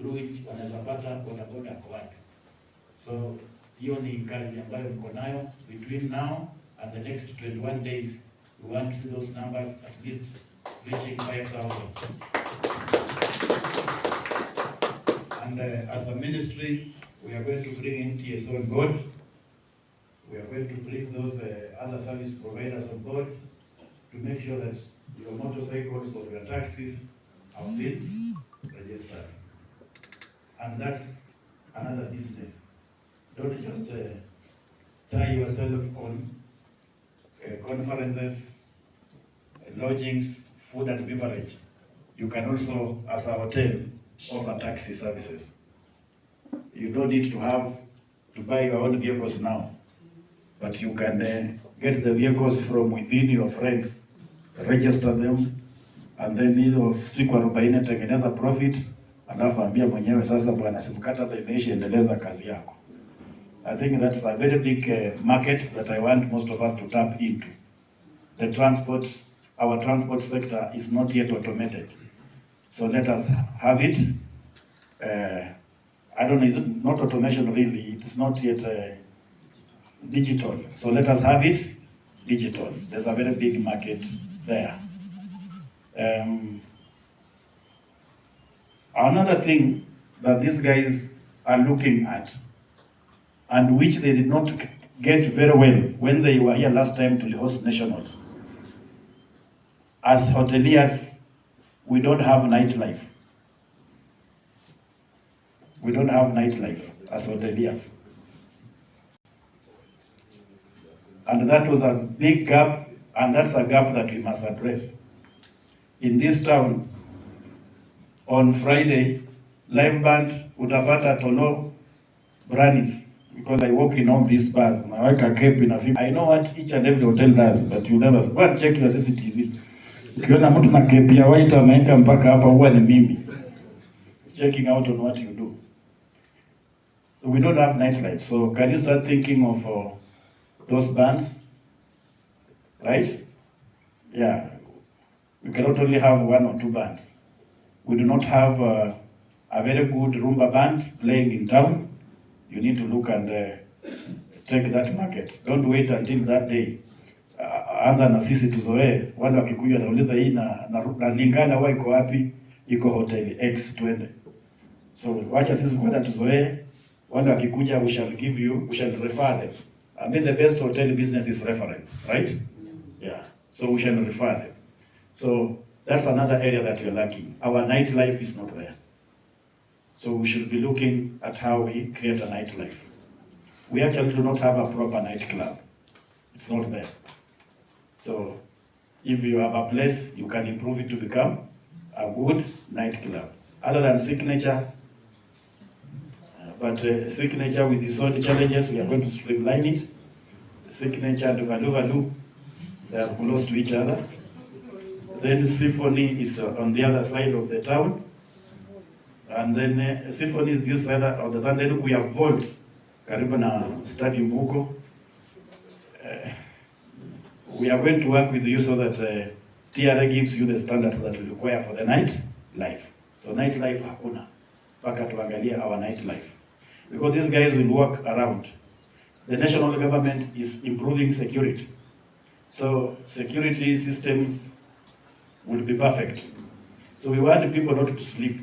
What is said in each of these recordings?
through which wanaweza pata bodaboda kwa wapi. So hiyo ni kazi ambayo mko nayo. Between now and the next 21 days, we want to see those numbers at least reaching 5,000. And as a ministry, we are going to bring NTSO on board. We are going to bring those other service providers on board to make sure that your motorcycles or your taxis have been registered. And that's another business. Don't just tie yourself on conferences, lodgings, food and beverage. You can also, as a hotel, offer taxi services. You don't need to buy your own vehicles now, but you can get the vehicles from within your friends, register them, and then siku 40 tengeneza profit, alafu ambia mwenyewe sasa bwana simkataba imeisha, endeleza kazi yako. I think that's a very big market that I want most of us to tap into. Our transport sector is not yet automated. So let us have it. I don't know, is it not automation really? It's not yet digital. So let us have it digital. There's a very big market there. Another thing that these guys are looking at, and which they did not get very well when they were here last time to host nationals. As hoteliers, we don't have nightlife. We don't have nightlife as hoteliers. And that was a big gap, and that's a gap that we must address. In this town, on Friday, live band utapata Tolo Branis, because I work in all these bars. I know what each and every hotel does, but you never go and check your CCTV. Ukiona mtu na kepi ya white ameweka mpaka hapa, huwa ni mimi. Checking out on what you do. We don't have nightlife, so can you start thinking of those bands? Right? Yeah. We cannot only have 1 or 2 bands. We do not have a very good rumba band playing in town. You need to look and take that market. Don't wait until that day. Anza na sisi tuzoee, wale wakikuja nauliza hii na Lingala wa iko wapi? Iko hotel X twende. So wacha sisi kwanza tuzoee, wale wakikuja we shall refer them. I mean the best hotel business is reference, right? Yeah. So we shall refer them. So that's another area that we're lacking. Our nightlife is not there. So we should be looking at how we create a nightlife. We actually do not have a proper nightclub. It's not there. So if you have a place, you can improve it to become a good nightclub. Other than Signature, but Signature with its own challenges, we are going to streamline it. Signature and Valu, they are close to each other. Then Symphony is on the other side of the town. And then Symphony is this side of the town. Then we have Vault, karibu na Stadium huko. We are going to work with you so that TRA gives you the standards that you require for the night life. So night life hakuna. Paka tuangalia our night life. Because these guys will work around. The national government is improving security. So security systems will be perfect. So we want people not to sleep.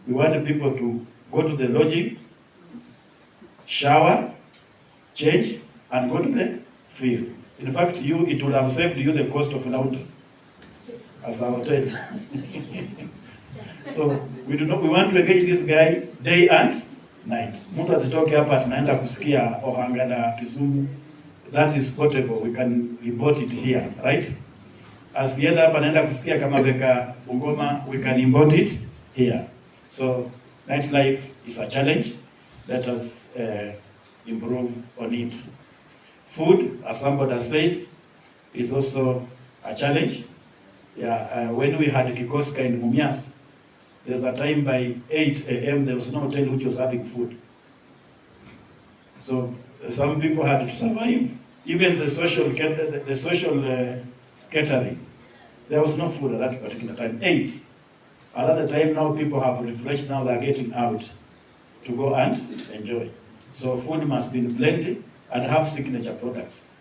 We want people to go to the lodging, shower, change, and go to the field. In fact, it would have saved you the cost of laundry as a hotel. So we want to engage this guy day and night. Mtu asitoke hapa tunaenda kusikia Ohanga na Kisumu. That is portable. We can import it here, right? Asienda hapa naenda kusikia kama Beka Bungoma, we can import it here. So nightlife is a challenge. Let us improve on it. Food, as somebody has said, is also a challenge. Yeah, when we had Kikoska in Mumias, there's a time by 8 a.m. there was no hotel which was having food. So some people had to survive. Even the social catering, there was no food at that particular time. 8. Another time now, people have refreshed, now they're getting out to go and enjoy. So food must be in plenty and have signature products.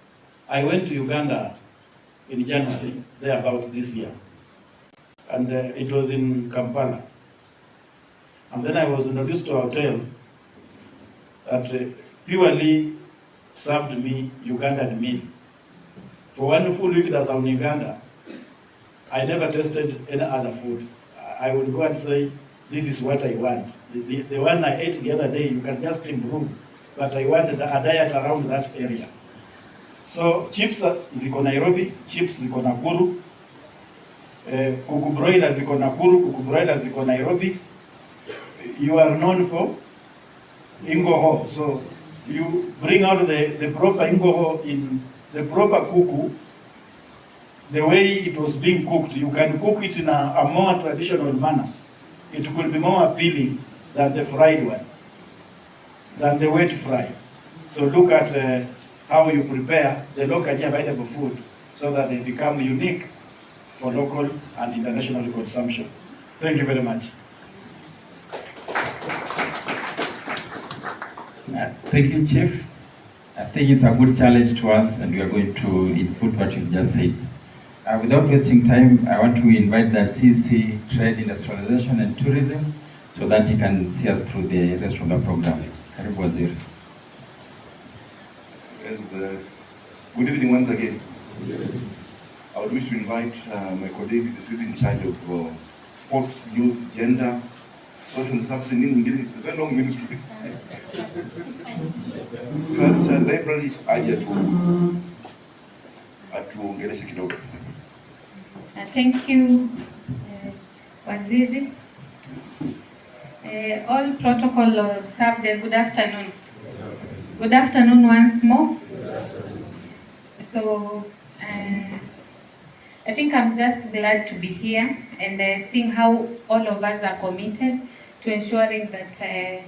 I went to Uganda in January, there about this year, and it was in Kampala. And then I was introduced to a hotel that purely served me Ugandan meal. For one full week that I was in Uganda, I never tasted any other food. I would go and say, this is what I want. The one I ate the other day, you can just improve, but I wanted a diet around that area. So chips ziko Nairobi, chips ziko Nakuru, kuku broiler ziko Nakuru, kuku broiler ziko Nairobi. You are known for ingoho, so you bring out the proper ingoho in the proper kuku, the way it was being cooked. You can cook it in a more traditional manner. It could be more appealing than the fried one, than the wet fry. So look at how you prepare the locally available food so that they become unique for local and international consumption. Thank you very much. Thank you, Chief. I think it's a good challenge to us, and we are going to input what you've just said. Without wasting time, I want to invite the CC Trade, Industrialization and Tourism so that he can see us through the rest of the program. Karibu Waziri. Good evening once again. I would wish to invite my colleague, this is in charge of sports, youth, gender, social services, very long ministry. Culture, library, aje atuongeleshe kidogo. Thank you, Waziri. All protocol observed. Good afternoon. Good afternoon once more. So, I think I'm just glad to be here and seeing how all of us are committed to ensuring that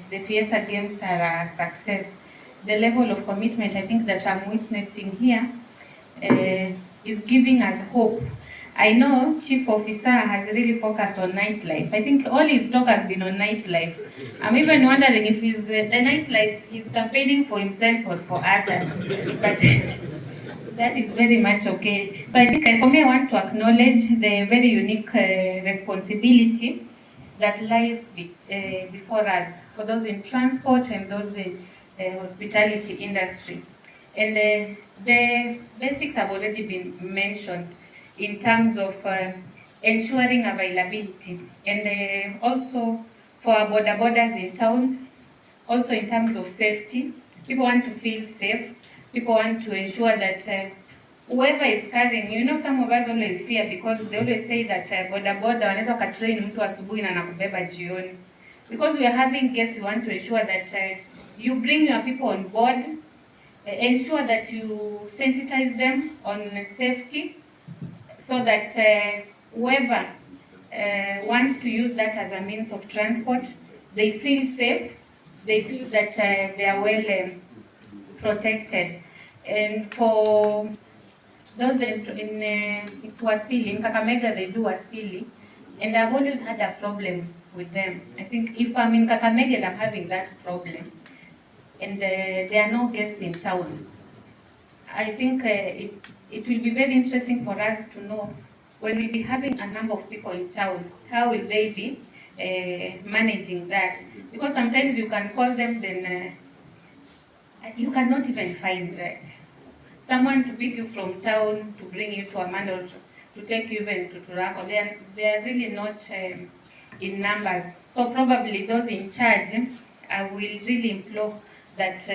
the Feasssa Games are a success. The level of commitment I think that I'm witnessing here is giving us hope. I know Chief Officer has really focused on nightlife. I think all his talk has been on nightlife. I'm even wondering if the nightlife he's campaigning for himself or for others. But that is very much okay. So I think for me, I want to acknowledge the very unique responsibility that lies before us, for those in transport and those in hospitality industry. And the basics have already been mentioned in terms of ensuring availability, and also for our borders in town, also in terms of safety. People want to feel safe. People want to ensure that whoever is carrying, some of us always fear because they always say that wanaweza wakatrain mtu asubuhi na nakubeba jioni. Because we are having guests, we want to ensure that you bring your people on board, ensure that you sensitize them on safety, so that whoever wants to use that as a means of transport, they feel safe, they feel that they are well protected. And for those it's Wasili, in Kakamega they do Wasili, and I've always had a problem with them. I think if I'm in Kakamega and I'm having that problem, and there are no guests in town, I think it will be very interesting for us to know, when we be having a number of people in town, how will they be managing that? Because sometimes you can call them, then you cannot even find someone to pick you from town, to bring you to Amanda, to take you even to Turako. They are really not in numbers. So probably those in charge, I will really implore that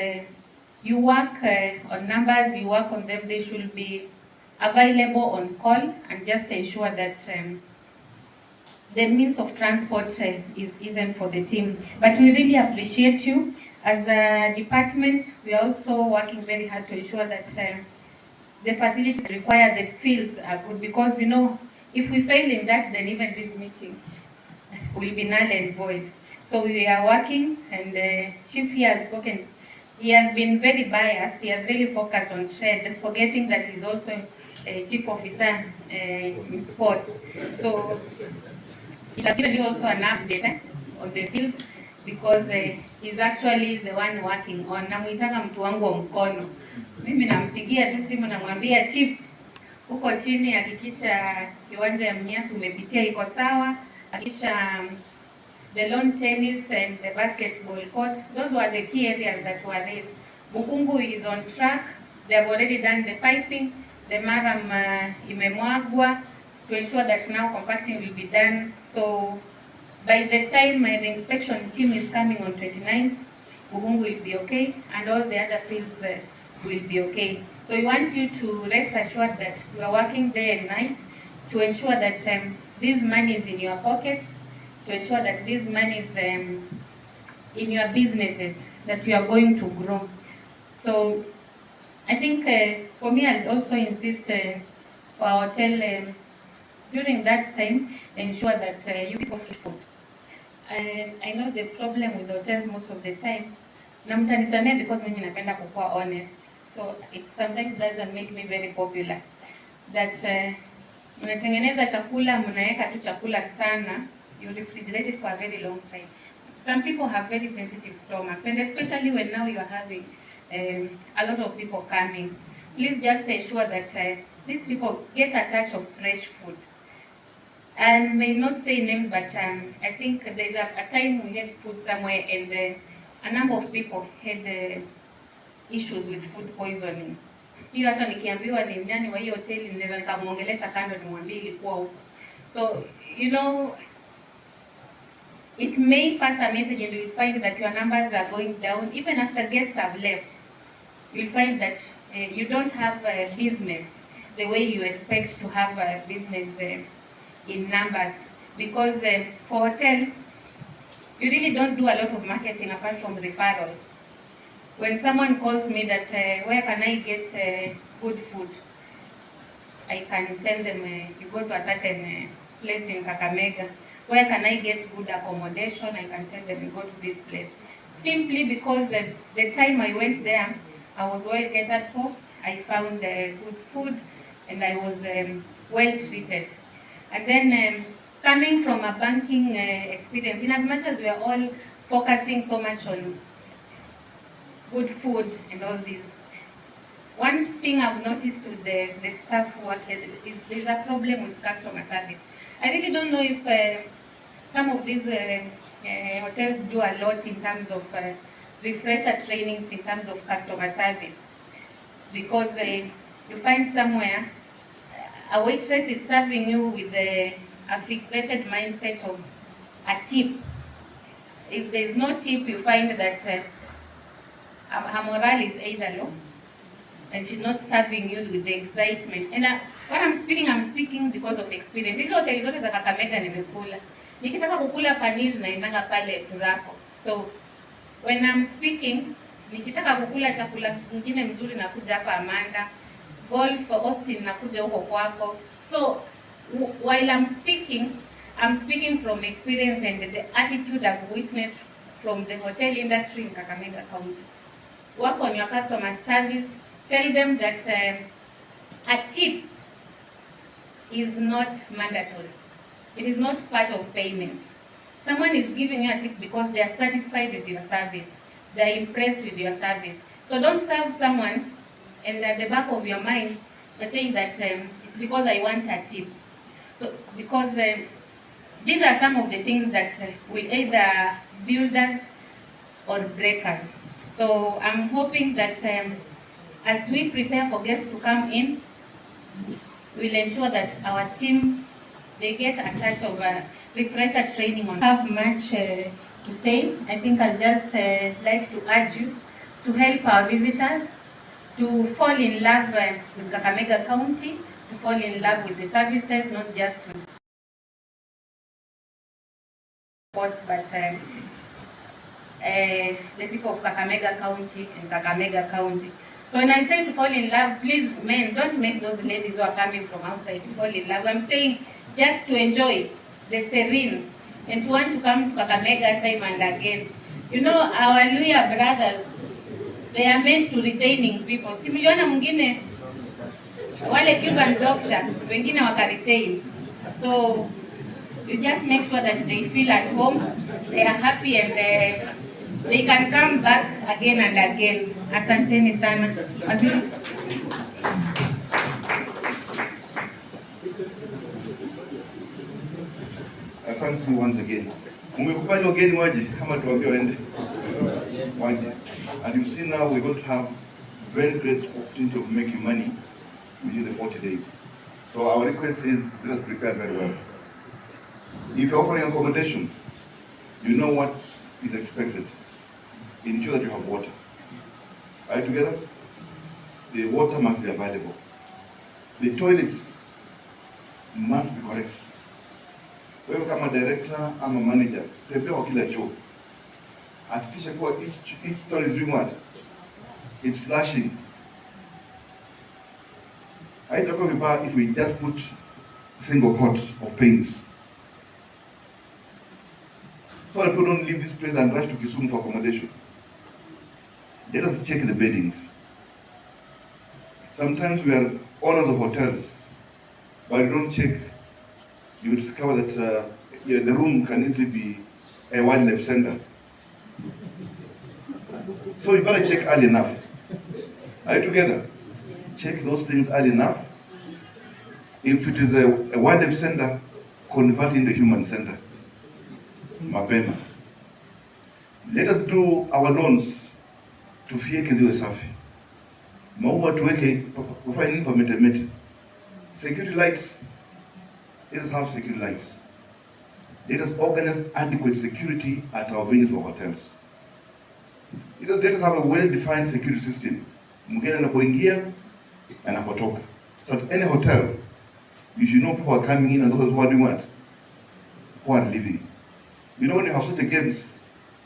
you work on numbers, you work on them. They should be available on call, and just ensure that the means of transport isn't for the team. But we really appreciate you. As a department, we are also working very hard to ensure that the facilities required, the fields are good, because if we fail in that, then even this meeting will be null and void. So we are working, and Chief here has spoken. He has been very biased. He has really focused on trade, forgetting that he's also a Chief Officer in sports. So It has given you also an update on the fields because he's actually the one working on. Namuitaka mtu wangu wa mkono. Mimi nampigia tu simu namwambia chief, huko chini hakikisha kiwanja ya Mnyasi umepitia iko sawa, hakikisha the lawn tennis and the basketball court, those were the key areas that were raised. Bukungu is on track. They have already done the piping. The maram imemwagwa to ensure that now compacting will be done. So by the time the inspection team is coming on 29, Bukungu will be okay and all the other fields will be okay. So we want you to rest assured that we are working day and night to ensure that this money is in your pockets, to ensure that this money is in your businesses, that you are going to grow. So I think for me, I'll also insist for our hotel during that time, ensure that you people free food. I know the problem with hotels most of the time, na mtanisamea because mimi napenda kukuwa honest, so it sometimes doesn't make me very popular, that mnatengeneza chakula, mnaweka tu chakula sana, you refrigerate it for a very long time. Some people have very sensitive stomachs, and especially when now you are having a lot of people coming. Please just ensure that these people get a touch of fresh food. And may not say names, but I think there's a time we had food somewhere and a number of people had issues with food poisoning. Hiyo hata nikiambiwa ni nani wa hiyo hoteli ninaweza nikamuongelesha kando nimwambie ilikuwa huko. So, you know, it may pass a message and you will find that your numbers are going down. Even after guests have left, you'll find that you don't have a business the way you expect to have a business in numbers. Because for hotel, you really don't do a lot of marketing apart from referrals. When someone calls me that where can I get good food, I can tell them you go to a certain place in Kakamega. Where can I get good accommodation? I can tell them you go to this place. Simply because the time I went there, I was well catered for. I found good food and I was well treated. And then coming from a banking experience, in as much as we are all focusing so much on good food and all this, one thing I've noticed with the staff who work here is there's a problem with customer service. I really don't know if some of these hotels do a lot in terms of refresher trainings in terms of customer service. Because you find somewhere a waitress is serving you with a fixated mindset of a tip. If there's no tip, you find that her morale is either low and she's not serving you with the excitement. And what I'm speaking because of experience. Hizo hoteli zote za Kakamega nimekula. Nikitaka kukula panir naendanga pale Turako. So when I'm speaking, nikitaka kukula chakula kingine mzuri nakuja hapa Amanda. Golf for Austin nakuja huko kwako. So while I'm speaking from experience and the attitude I've witnessed from the hotel industry in Kakamega County. Work on your customer service. Tell them that a tip is not mandatory. It is not part of payment. Someone is giving you a tip because they are satisfied with your service. They are impressed with your service. So don't serve someone and at the back of your mind, you're saying that it's because I want a tip. So because these are some of the things that will either build us or break us. So I'm hoping that as we prepare for guests to come in, we'll ensure that our team, they get a touch of refresher training on. Have much to say. I think I'll just like to urge you to help our visitors to fall in love with Kakamega County, to fall in love with the services, not just with sports, but the people of Kakamega County and Kakamega County. So when I say to fall in love, please, men, don't make those ladies who are coming from outside to fall in love. I'm saying just to enjoy the serene and to want to come to Kakamega time and again. You know, our Luya brothers, they are meant to retaining people. Si mliona mwingine wale Cuban doctor, wengine waka retain. So You just make sure that they feel at home, they are happy, and they can come back again and again. Asanteni sana. Waziri. Thank you once again. Umekubali wageni waje kama tuambie waende? Waje. And you see now we're going to have very great opportunity of making money within the 40 days. So our request is, let us prepare very well. If you're offering accommodation, you know what is expected. Ensure that you have water. Are you together? The water must be available. The toilets must be correct. Wewe kama director ama manager, tembea kwa kila choo. Hakikisha kuwa each toilet is doing what? It's flushing. Haitakuwa vibaya if we just put single coat of paint. So that people don't leave this place and rush to Kisumu for accommodation. Let us check the beddings. Sometimes we are owners of hotels, but we don't check. You discover that the room can easily be a wildlife center. So you better check early enough. Are you together? Check those things early enough. If it is a wildlife center, convert it into human center. Mapema. Let us do our loans tufieke ziwe safi. Maua tuweke kufanya nini pametemete. Security lights. Let us have security lights. Let us organize adequate security at our venues or hotels. Let us have a well-defined security system. Mgeni anapoingia, anapotoka. So at any hotel, you should know people are coming in and those who are doing what? Who are leaving. You know, when you have such a games,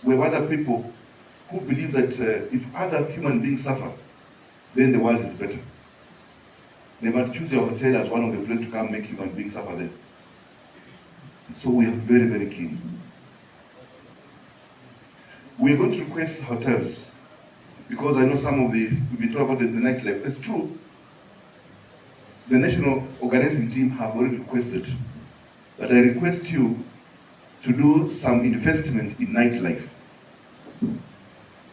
we have other people who believe that if other human beings suffer, then the world is better. They might choose your hotel as one of the places to come make human beings suffer there. So we have to be very, very keen. We are going to request hotels, because I know some of we've been talking about the nightlife. It's true. The national organizing team have already requested, but I request you to do some investment in nightlife.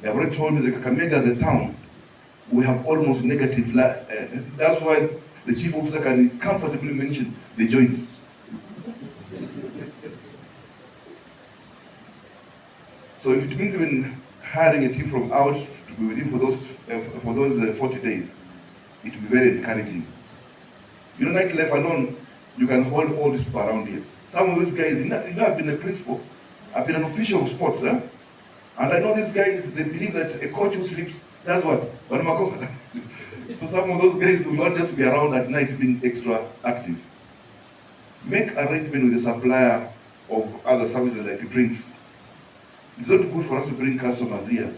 They have already told me that Kakamega as a town, we have almost negative. That's why the chief officer can comfortably mention the joints. So if it means even hiring a team from out to be with him for those 40 days, it will be very encouraging. You know, nightlife alone, you can hold all these people around here. Some of these guys, I've been a principal, I've been an official of sports, and I know these guys, they believe that a coach who sleeps, that's what? So some of those guys will not just be around at night being extra active. Make arrangement with the supplier of other services like drinks. It's not good for us to bring customers here.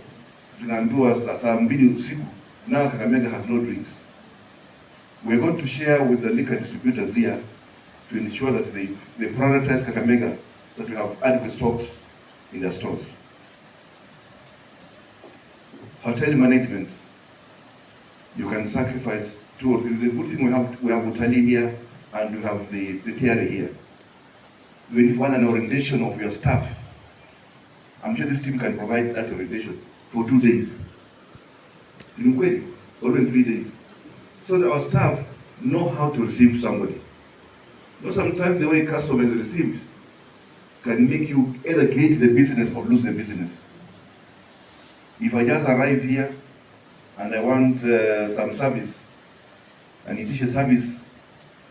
Tunaambiwa saa 2 usiku, now Kakamega has no drinks. We're going to share with the liquor distributors here to ensure that they prioritize Kakamega, that we have adequate stocks in their stores. Hotel management, you can sacrifice 2 or 3. The good thing we have Utali here and we have the theory here. When you want an orientation of your staff, I'm sure this team can provide that orientation for 2 days. Or even 3 days. So that our staff know how to receive somebody. You know, sometimes the way customer is received can make you either get the business or lose the business. If I just arrive here and I want some service, and it is a service,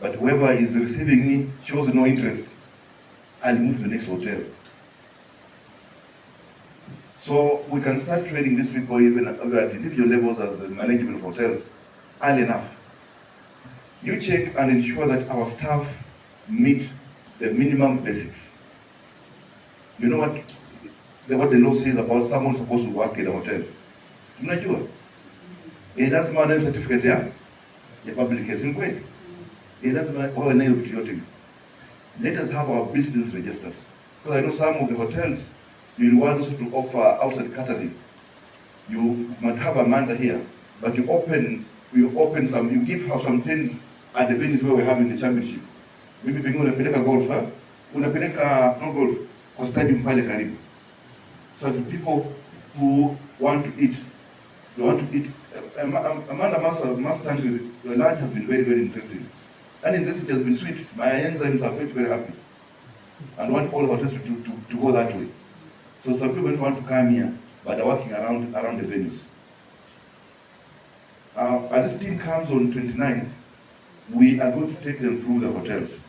but whoever is receiving me shows no interest, I'll move to the next hotel. So we can start training these people even at individual levels as the management of hotels early enough. You check and ensure that our staff meet the minimum basics. You know what the law says about someone supposed to work in a hotel? Tunajua. It doesn't matter certificate ya public health. It doesn't matter wawe nayo vitu yote. Let us have our business registered. Because I know some of the hotels, you want also to offer outside catering. You might have Amanda here, but you give her some tents at the venues where we're having the championship. Maybe we're going to play golf, unapeleka no golf kwa stadium pale karibu. So the people who want to eat, they want to eat. Amanda must stand with your lunch has been very, very interesting. And interesting, it has been sweet. My enzymes have felt very happy. And want all hotels to go that way. So some people want to come here, but they're working around the venues. As this team comes on 29th, we are going to take them through the hotels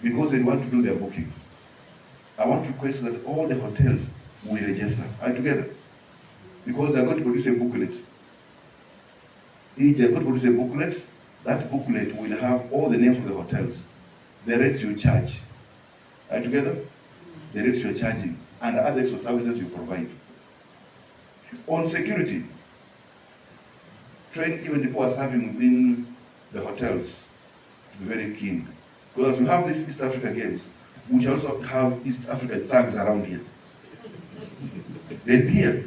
because they want to do their bookings. I want to request that all the hotels will register. Are you together? Because they're going to produce a booklet. If they're going to produce a booklet, that booklet will have all the names of the hotels, the rates you charge. Are you together? The rates you're charging and the other extra services you provide. On security, train even people are serving within the hotels to be very keen. Because as we have these East Africa games, we should also have East Africa thugs around here. They'll be here.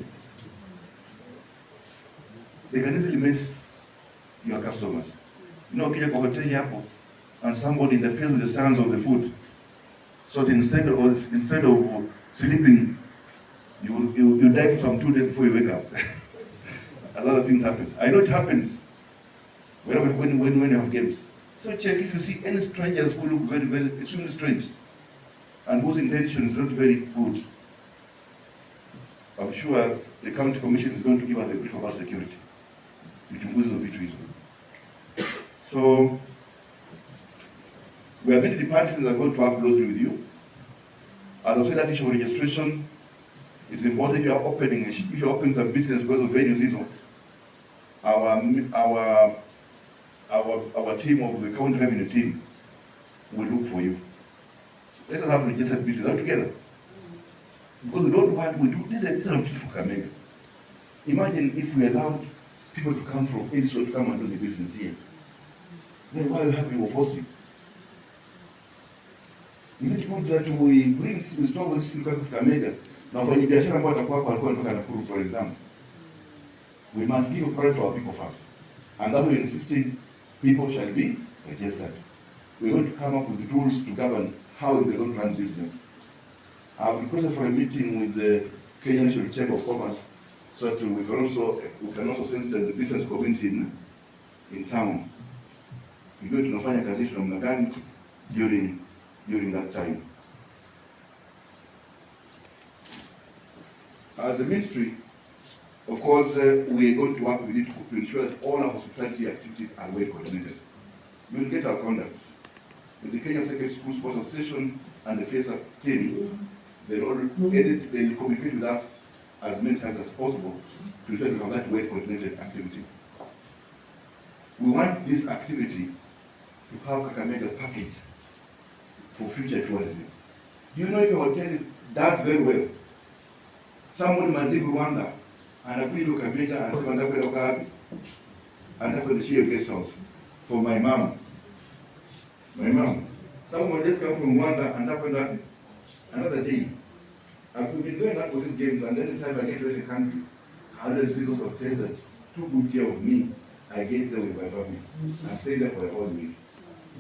They can easily mess your customers. You know, kija kwa hoteli hapo, and somebody in the field with the sounds of the food. So instead of sleeping, you die for some 2 days before you wake up. As other things happen. I know it happens when you have games. So check if you see any strangers who look very, very extremely strange and whose intention is not very good. I'm sure the county commission is going to give us a brief about security. Uchunguzi wa vitu hizo. So we have many departments that are going to work closely with you. As I said, that issue of registration, it's important if you are opening some business because of venues. Our team of the county revenue team will look for you. So let us have registered business all together. Because we don't want, we do this is not for Kakamega. Imagine if we allowed people to come from any sort to come and do the business here. Then why are we happy with hosting? Is it good that we bring this store this to Kakamega? Now for biashara ambao atakuwa hapa alikuwa anatoka Nakuru, for example. We must give priority to our people first. And that we're insisting people shall be registered. We're going to come up with rules to govern how they're going to run business. I've requested for a meeting with the Kenya National Chamber of Commerce so that we can also sensitize the business community in town. We're going to tunafanya kazi yetu namna gani during that time. As a ministry, of course, we are going to work with it to ensure that all our hospitality activities are well coordinated. We will get our conducts. With the Kenya Secondary School Sports Association and the Feasssa team, they'll communicate with us as many times as possible to ensure we have that well coordinated activity. We want this activity to have Kakamega package for future tourism. Do you know if a hotel does very well, somebody might leave Rwanda and appear to Kakamega and say, "Mandakwenda ukapi?" And that's the share guest house for my mom. Someone just come from Rwanda and Nakwenda another day. I've been going out for these games, and every time I get to the country, I always visit hotels that took good care of me. I get there with my family. I stay there for a whole week.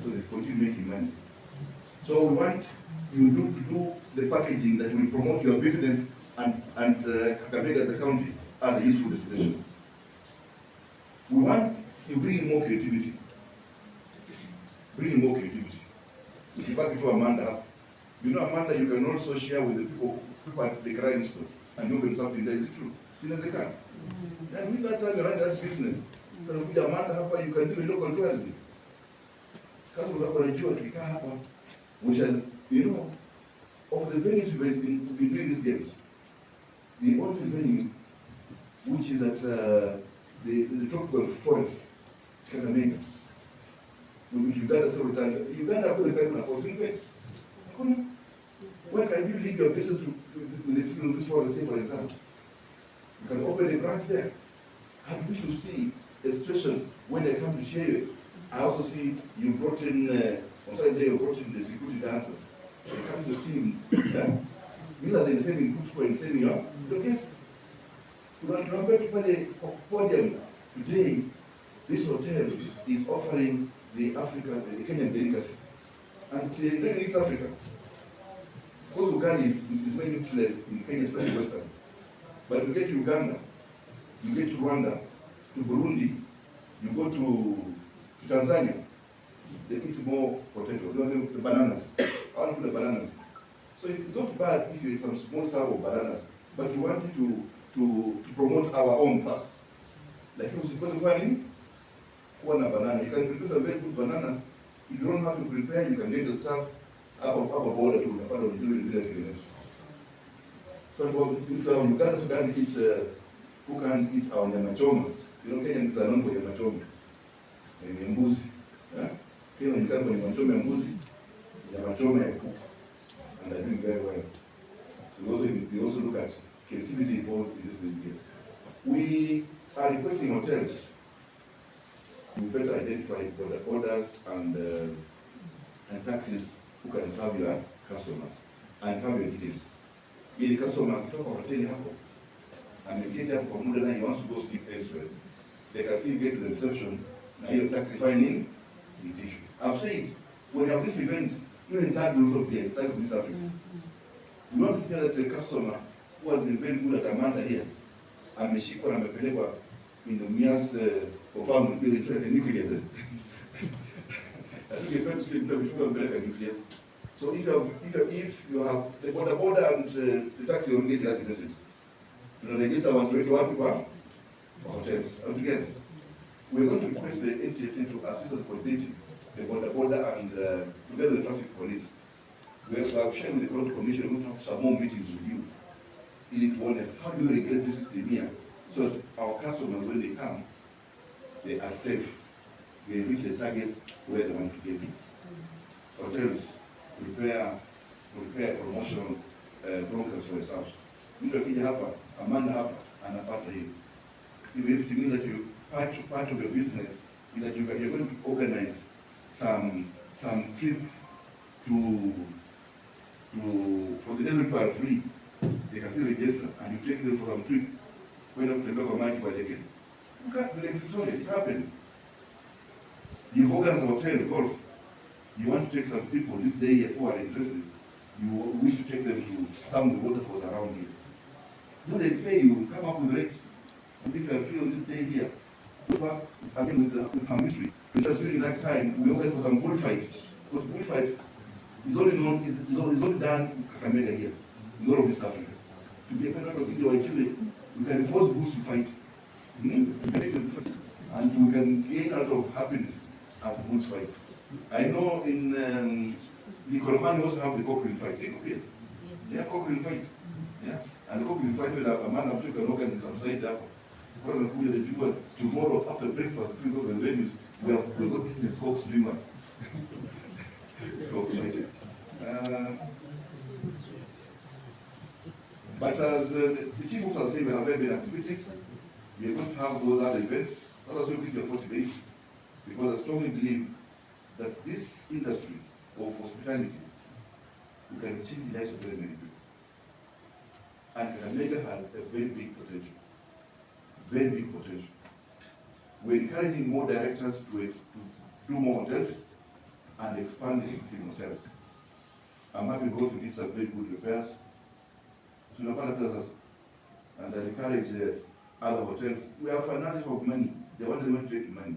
So they continue making money. So we want you to do the packaging that will promote your business and Kakamega as a county as a useful destination. We want you bring more creativity. Bring more creativity. If you back to Amanda, you know Amanda, you can also share with the people at the crime store and open something that is true. You know they can. And with that time you run that business. You can put Amanda hapa, you can do a local tourism. Because we are tukikaa hapa, we shall, you know, of the venues we've been doing these games, the only venue which is at the tropical forest, Kakamega, which Uganda several times. Uganda hakuna karibu na forest, hakuna. Where can you leave your business with this forest here, for example? You can open a branch there. I wish to see a situation when they come to share it. I also see you brought in, on Saturday you brought in the security dancers. They come to the team. Yeah? These are the entertaining groups who are entertaining your guests. We want to remember to put a podium. Today, this hotel is offering the Kenyan delicacy. And in East Africa, Of course, Ugali is very nutritious in Kenya, especially Western. But if you get to Uganda, you get to Rwanda, to Burundi, you go to Tanzania, they eat more potential. The bananas. I want to put the bananas. So it's not bad if you eat some small sample of bananas, but we want to promote our own first. Like you suppose to find one banana. You can prepare some very good bananas. If you don't know how to prepare, you can get the stuff up a border to part of doing it. So if Uganda can eat, who can eat our nyama choma? You know, Kenyans are known for nyama choma. Mbuzi. Kenya you can for nyama choma mbuzi, nyama choma ya kuku, and they're doing very well. So we also look at creativity involved in this thing here. We are requesting hotels to better identify orders and taxis who can serve your customers and have your details. Ili customer akitoka hoteli hapo ameketi hapo kwa muda na he wants to go sleep elsewhere, they can still get to the reception na hiyo taxi fine nini issue. I've said when you have these events, even that will also be a type of this Africa. We want to hear that the customer who has been very good at Amanda here ameshikwa na amepelekwa in the Mias of family building trade nuclear. I think you can sleep nuclear. So if you have the border and the taxi will get that message. Tunarejesha watu wetu wapi kwa hotels. Together. We are going to request the NTSA to assist us coordinating the border and together with the traffic police. We have shared with the County Commission, we're going to have some more meetings with you. In it one, how do we regulate this system here so that our customers, when they come, they are safe. They reach the targets where they want to get. Hotels prepare promotional programs for yourselves. Mtu akija hapa, Amanda hapa, anapata hiyo. Even if it means that you part of your business is that you're going to organize some trip for the days people are free. They can still register and you take them for some trip. When up to the local market where they get. You can't believe Victoria, it happens. You've organized a hotel, golf. You want to take some people this day who are interested. You wish to take them to some of the waterfalls around here. So they pay you, come up with rates. And if you are free on this day here, go back again with some history. Because during that time, we organized for some bullfight. Because bullfight is only known, is only done in Kakamega here, in all of East Africa. To be a part of video, actually, we can force bulls to fight. And we can gain out of happiness as bulls fight. I know in the Koromani also have the cockerel fight. They have cockerel fight. Yeah? And the cockerel fight with a man I'm sure can organize some side up. Tomorrow after breakfast, if we go to the venues, we go to the cocks doing what? Cocks fighting. But as the chief officer said, we have very many activities. We are going to have those other events. That's also keep the 40 days. Because I strongly believe that this industry of hospitality, we can change the lives of very many people. And Kakamega has a very big potential. Very big potential. We're encouraging more directors to do more hotels and expand existing hotels. I'm happy because we did some very good repairs. So and I encourage other hotels. We have finances of money. They want to take money.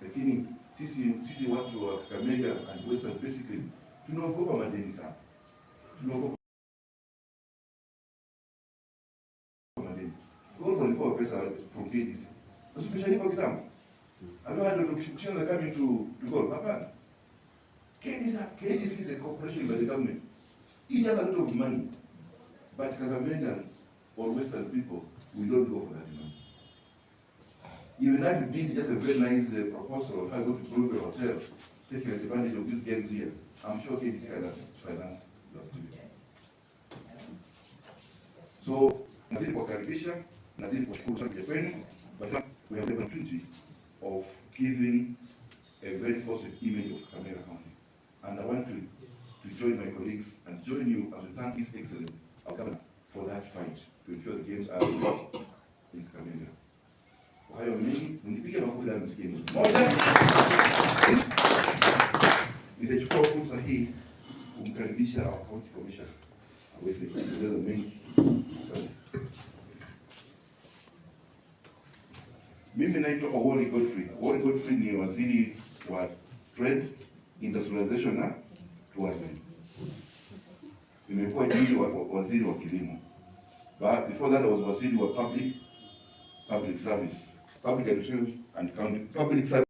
Lakini sisi watu wa Kakamega and Western basically tunaogopa madeni sana. Tunaogopa madeni. Goals walipewa pesa from KDC. Especially kwa kitambo. Have you had a location coming to goal? Hapana. KDC is a corporation by the government. It has a lot of money. But Kakamegans or Western people, we don't go for that money. Even if you did just a very nice proposal on how to go to Congo hotel, taking advantage of these games here, I'm sure KDC can assist to finance the activity. So, nazidi kuwakaribisha, nazidi kuwashukuru sana kwenu, but we have the opportunity of giving a very positive image of Kakamega County. And I want to join my colleagues and join you as we thank His Excellency, our governor, for that fight to ensure the games are in Kakamega. Kwa hayo mengi, mnipigie makofi na msikie. Moja, nitachukua fursa hii kumkaribisha our county commissioner aweze kueleza mengi. Asante. Mimi naitwa Owori Godfrey. Owori Godfrey ni waziri wa Trade, Industrialization na Tourism. Nimekuwa juzi waziri wa kilimo. But before that I was waziri wa public service, public administration and public service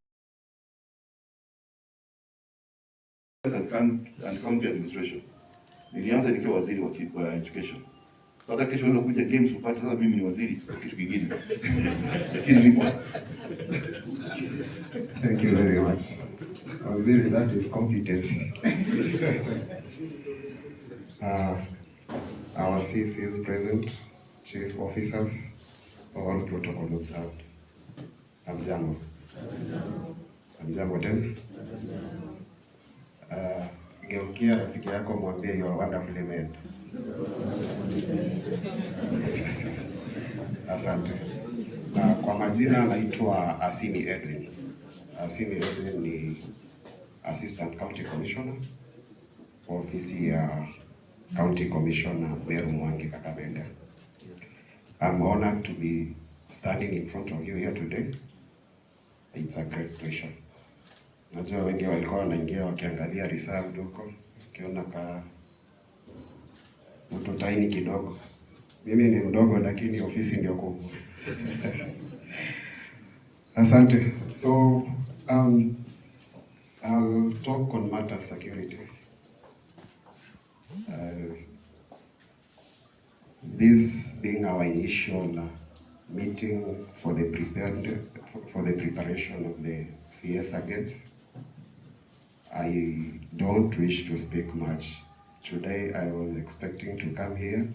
and county administration. Nilianza nikiwa waziri wa education. Sasa kesho ndio kuja games upate sasa mimi ni waziri wa kitu kingine. Lakini nipo. Thank you very much. Waziri, that is competency. Our CCs present, chief officers, all protocol observed. Amjambo. Amjambo tena. Geukia rafiki yako mwambie you are wonderfully made. Asante. Kwa majina naitwa Asimi Edwin. Asimi Edwin ni Assistant County Commissioner kwa ofisi ya County Commissioner Meru Mwangi Kakamega. I'm honored to be standing in front of you here today. It's a great pleasure. Najua wengi walikuwa wanaingia wakiangalia reserve huko, ukiona ka mtu tiny kidogo. Mimi ni mdogo lakini ofisi ndio kubwa. Asante. So I'll talk on matters security. This being our initial meeting for the preparation of the Feasssa Games, I don't wish to speak much. Today I was expecting to come here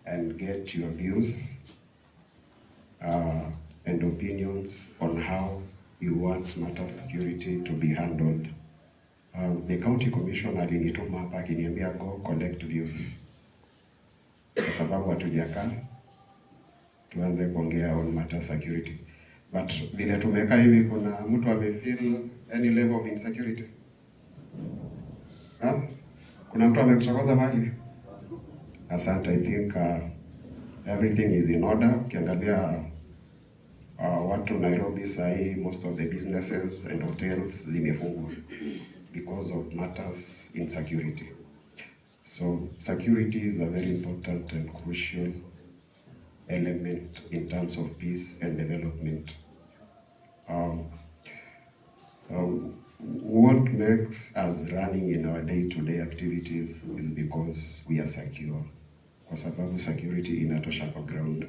and get your views and opinions on how you want matter security to be handled. The county commission alinituma hapa akiniambia go collect views, kwa sababu hatujakaa tuanze kuongea on matter security. But vile tumeka hivi, kuna mtu amefeel any level of insecurity? Kuna mtu amekuchokoza mali? Asante. I think everything is in order. Ukiangalia watu Nairobi sahi, most of the businesses and hotels zimefungwa because of matters insecurity. So security is a very important and crucial element in terms of peace and development. What makes us running in our day-to-day activities is because we are secure. Kwa sababu security inatosha kwa ground.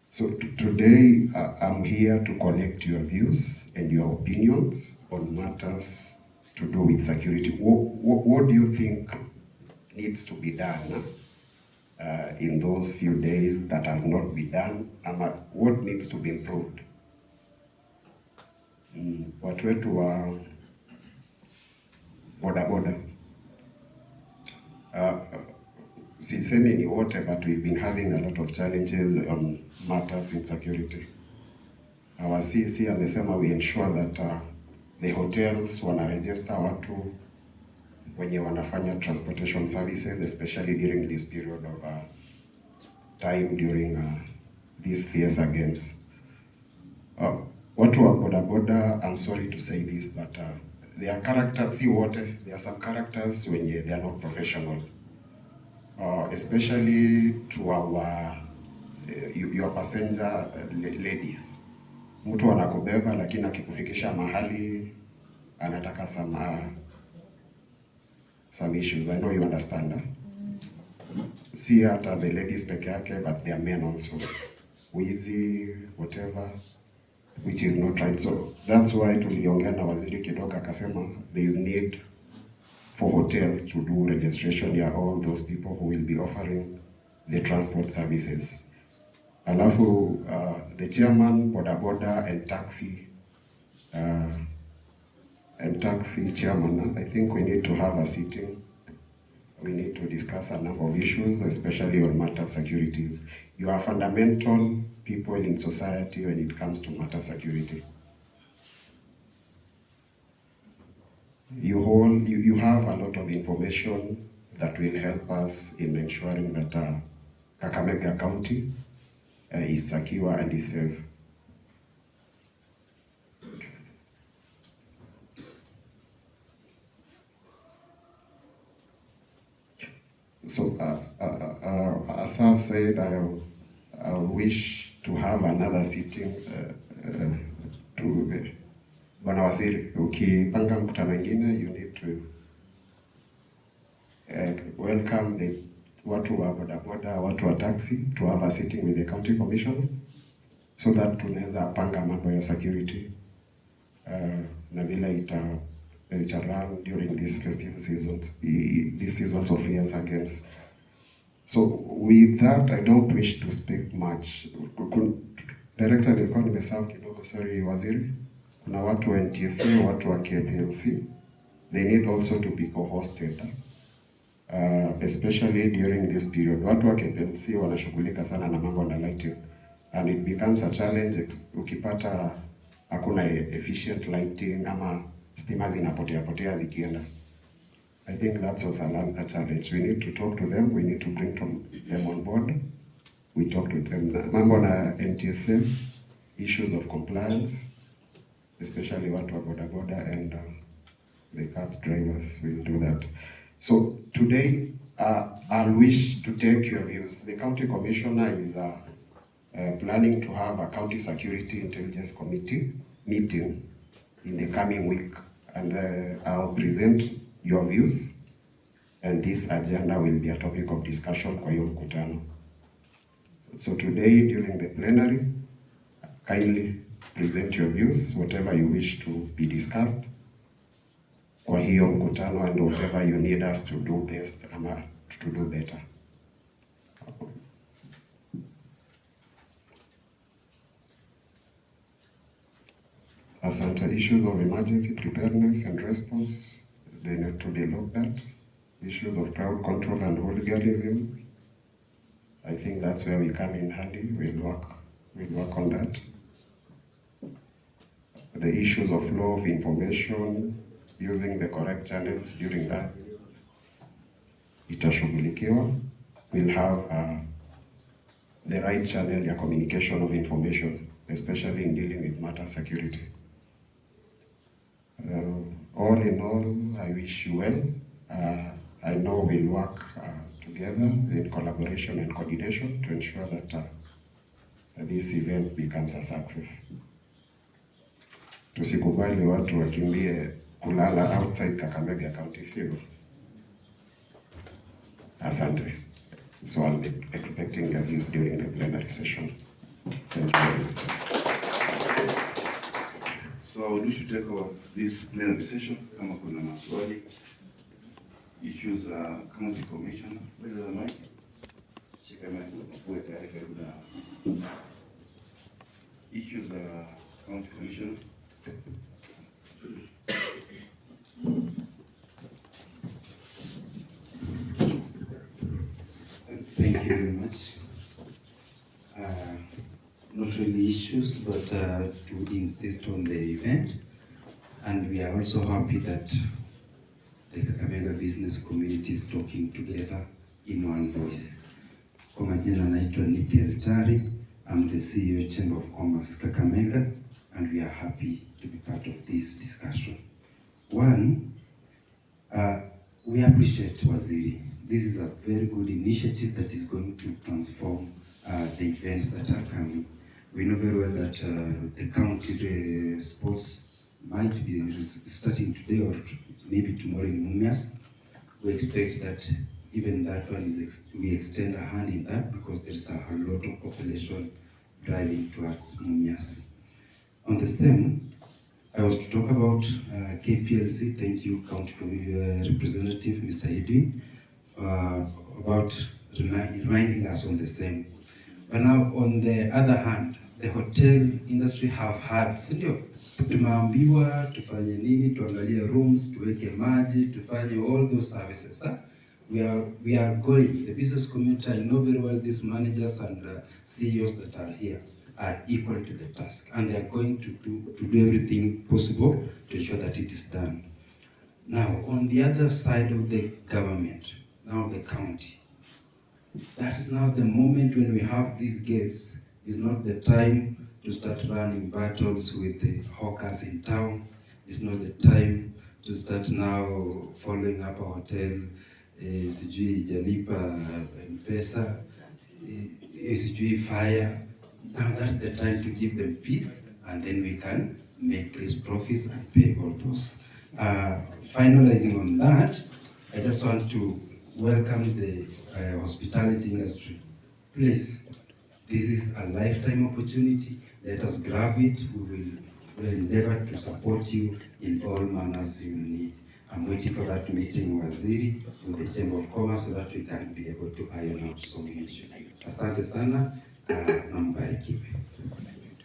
So today I'm here to collect your views and your opinions on matters to do with security. What do you think needs to be done in those few days that has not been done? What needs to be improved? Watu wetu wa bodaboda, sisemi ni wote, but we've been having a lot of challenges on matters in security. Our CC amesema we ensure that the hotels wana register watu wenye wanafanya transportation services, especially during this period of time during these Feasssa Games. Watu wa bodaboda, I'm sorry to say this, but there are characters, si wote, there are some characters when they are not professional. Especially to our your passenger ladies. Mtu anakubeba lakini akikufikisha mahali anataka some issues. I know you understand. See hata the ladies peke yake, but they are men also. Wizi, whatever, which is not right. So that's why tuliongea na waziri kidogo akasema there is need for hotels to do registration ya all those people who will be offering the transport services. Alafu the chairman, bodaboda and taxi chairman, I think we need to have a sitting. We need to discuss a number of issues, especially on matter securities. You are fundamental people in society when it comes to matter security. you have a lot of information that will help us in ensuring that Kakamega County is secure and is safe. So, as I've said, I wish to have another sitting to Bwana Waziri, ukipanga mkutano mwingine, you need to welcome the watu wa bodaboda, watu wa taxi to have a sitting with the county commission so that tunaweza panga mambo ya security na vile ita run during these festive seasons, these seasons of Feasssa Games. So with that, I don't wish to speak much. Director, nilikuwa nimesahau kidogo, sorry Waziri. Kuna watu wa NTSA, watu wa KPLC. They need also to be co-hosted. Especially during this period. Watu wa KPLC wanashughulika sana na mambo na lighting. And it becomes a challenge ukipata hakuna efficient lighting ama stima zinapotea zikienda. I think that's also a challenge. We need to talk to them. We need to bring them on board. We talk to them. Mambo na NTSA, issues of compliance, especially watu wa bodaboda and the cab drivers will do that. So today, I'll wish to take your views. The county commissioner is planning to have a county security intelligence committee meeting in the coming week, and I'll present your views, and this agenda will be a topic of discussion kwa hiyo mkutano. So today during the plenary, kindly present your views, whatever you wish to be discussed kwa hiyo mkutano, and whatever you need us to do best ama to do better. Asante. Issues of emergency preparedness and response, they need to be looked at. Issues of crowd control and hooliganism, I think that's where we come in handy. We'll work on that. The issues of flow of information, using the correct channels during that, itashughulikiwa. We'll have the right channel ya communication of information, especially in dealing with matter security. All in all, I wish you well. I know we'll work together in collaboration and coordination to ensure that this event becomes a success. Tusikubali watu wakimbie kulala outside Kakamega County, sio? Asante. So I'll be expecting your views during the plenary session. Thank you very much. So I would wish to take over this plenary session. Kama kuna maswali, issues county commissioner, where is the mic? Shika mic, uwe tayari karibu na issues county commissioner. Thank you very much. Not really issues, but to insist on the event. And we are also happy that the Kakamega business community is talking together in one voice. Kwa majina naitwa Nicky Tari. I'm the CEO Chamber of Commerce Kakamega, and we are happy to be part of this discussion. One, we appreciate Waziri. This is a very good initiative that is going to transform the events that are coming. We know very well that the county sports might be starting today or maybe tomorrow in Mumias. We expect that even that one we extend a hand in that, because there is a lot of population driving towards Mumias. On the same, I was to talk about KPLC. Thank you, County Representative Mr. Edwin, about reminding us on the same. But now, on the other hand, the hotel industry have had, sindio, tumeambiwa tufanye nini, tuangalie rooms, tuweke maji, tufanye all those services. We are going, the business community, I know very well these managers and CEOs that are here are equal to the task, and they are going to do everything possible to ensure that it is done. Now, on the other side of the government, now the county, that is now the moment when we have these guests. Is not the time to start running battles with the hawkers in town. It's not the time to start now following up a hotel, sijui Jalipa, Feasssa, sijui fire. Now that's the time to give them peace, and then we can make these profits and pay all those. Finalizing on that, I just want to welcome the hospitality industry. Please, this is a lifetime opportunity. Let us grab it. We will endeavor to support you in all manners you need. I'm waiting for that meeting, Waziri, with the Chamber of Commerce, so that we can be able to iron out so many issues. Asante sana, na mbarikiwe.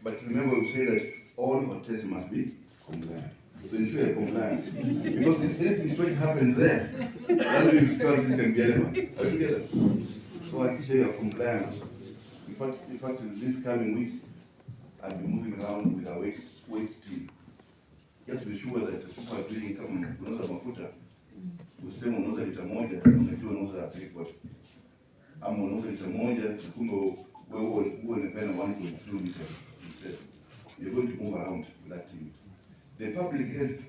But remember, we say that all hotels must be compliant. To ensure compliance. Because if anything strange happens there, that's when you discover this can be relevant. Are you together? So I can show you are compliant. In fact, this coming week, I'll be moving around with our weight team. Just to be sure that people are doing kama unauza mafuta, useme unauza lita moja, unajua unauza 3/4. Ama unauza lita moja, kumbe wewe unapenda 1.2 liters instead. You're going to move around with that team. The public health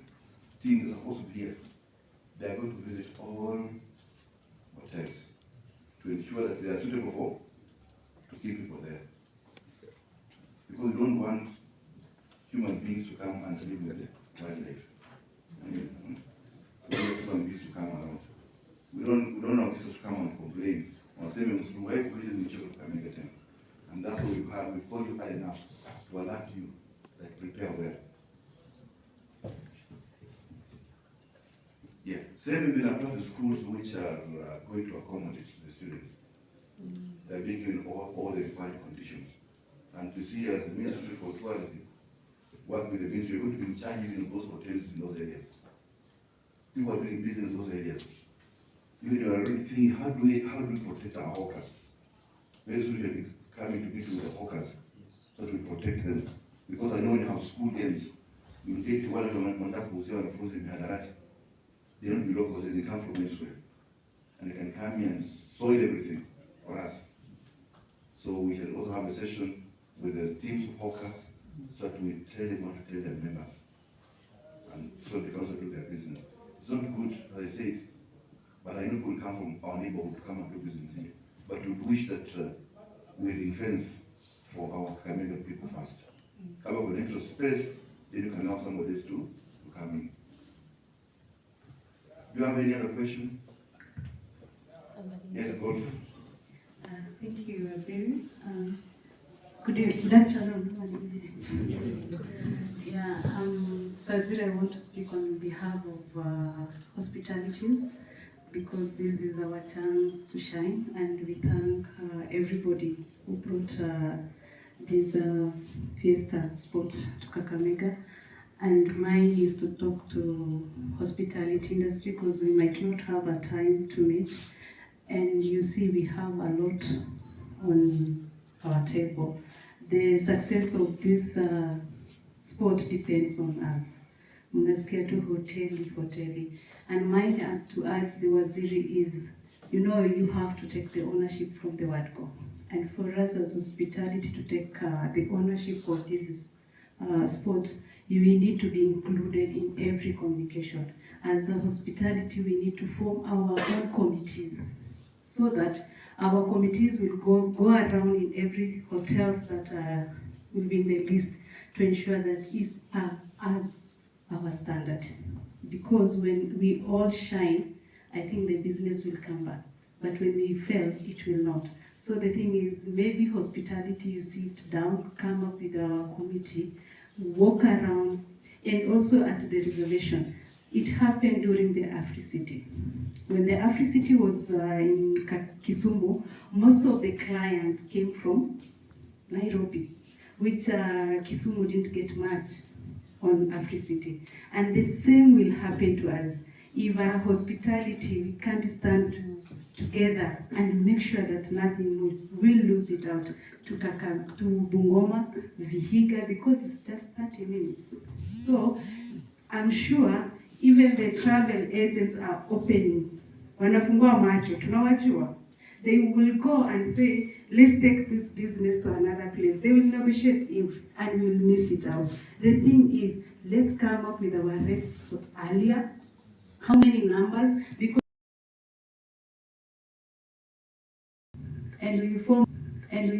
team is supposed to be here. They are going to visit all hotels to ensure that they are suitable for to keep people there. Because we don't want human beings to come and live with the wildlife. We want human beings to come around. We don't want officers to come and complain. And that's what we have. We've called you hard enough to alert you that prepare well. Yeah, same even apply to schools which are going to accommodate the students. They're being given all the required conditions. And to see as the Ministry for Tourism, work with the ministry, you're going to be in charge even of those hotels in those areas. People are doing business in those areas. Even you are already thinking, how do we protect our hawkers? Very soon you'll be coming to meet with the hawkers, so that we protect them. Because I know when you have school games, you'll get to one of them and wanafunzi mihadarati. They don't be locals, they come from elsewhere. And they can come here and soil everything for us. So we shall also have a session with the teams of hawkers, so that we tell them what to tell their members. And so they can also do their business. It's not good, as I said, but I know people come from our neighborhood to come and do business here. But we wish that we ring fence for our Kakamega people first. Come up with extra space, then you can have somebody else to come in. Do you have any other question? Yes, golf. Thank you, Waziri. Good afternoon. Yeah, Waziri, I want to speak on behalf of hospitalities, because this is our chance to shine, and we thank everybody who brought this Feasssa sports to Kakamega. And mine is to talk to hospitality industry, because we might not have a time to meet. And you see, we have a lot on our table. The success of this sport depends on us. Mnasikia tu hoteli. And mine to add the Waziri is, you know, you have to take the ownership from the word go. And for us as hospitality to take the ownership of this sport, we need to be included in every communication. As a hospitality, we need to form our own committees, so that our committees will go around in every hotels that will be in the list, to ensure that it's as our standard. Because when we all shine, I think the business will come back. But when we fail, it will not. So the thing is, maybe hospitality, you sit down, come up with our committee, walk around, and also at the reservation. It happened during the AfriCity. When the AfriCity was in Kisumu, most of the clients came from Nairobi, which Kisumu didn't get much on AfriCity. And the same will happen to us. If our hospitality, we can't stand together and make sure that nothing will lose it out to Bungoma, Vihiga, because it's just 30 minutes. So I'm sure Even the travel agents are opening. Wanafungua macho, tunawajua. They will go and say, let's take this business to another place. They will negotiate and we will miss it out. The thing is, let's come up with our rates earlier. How many numbers? Because and we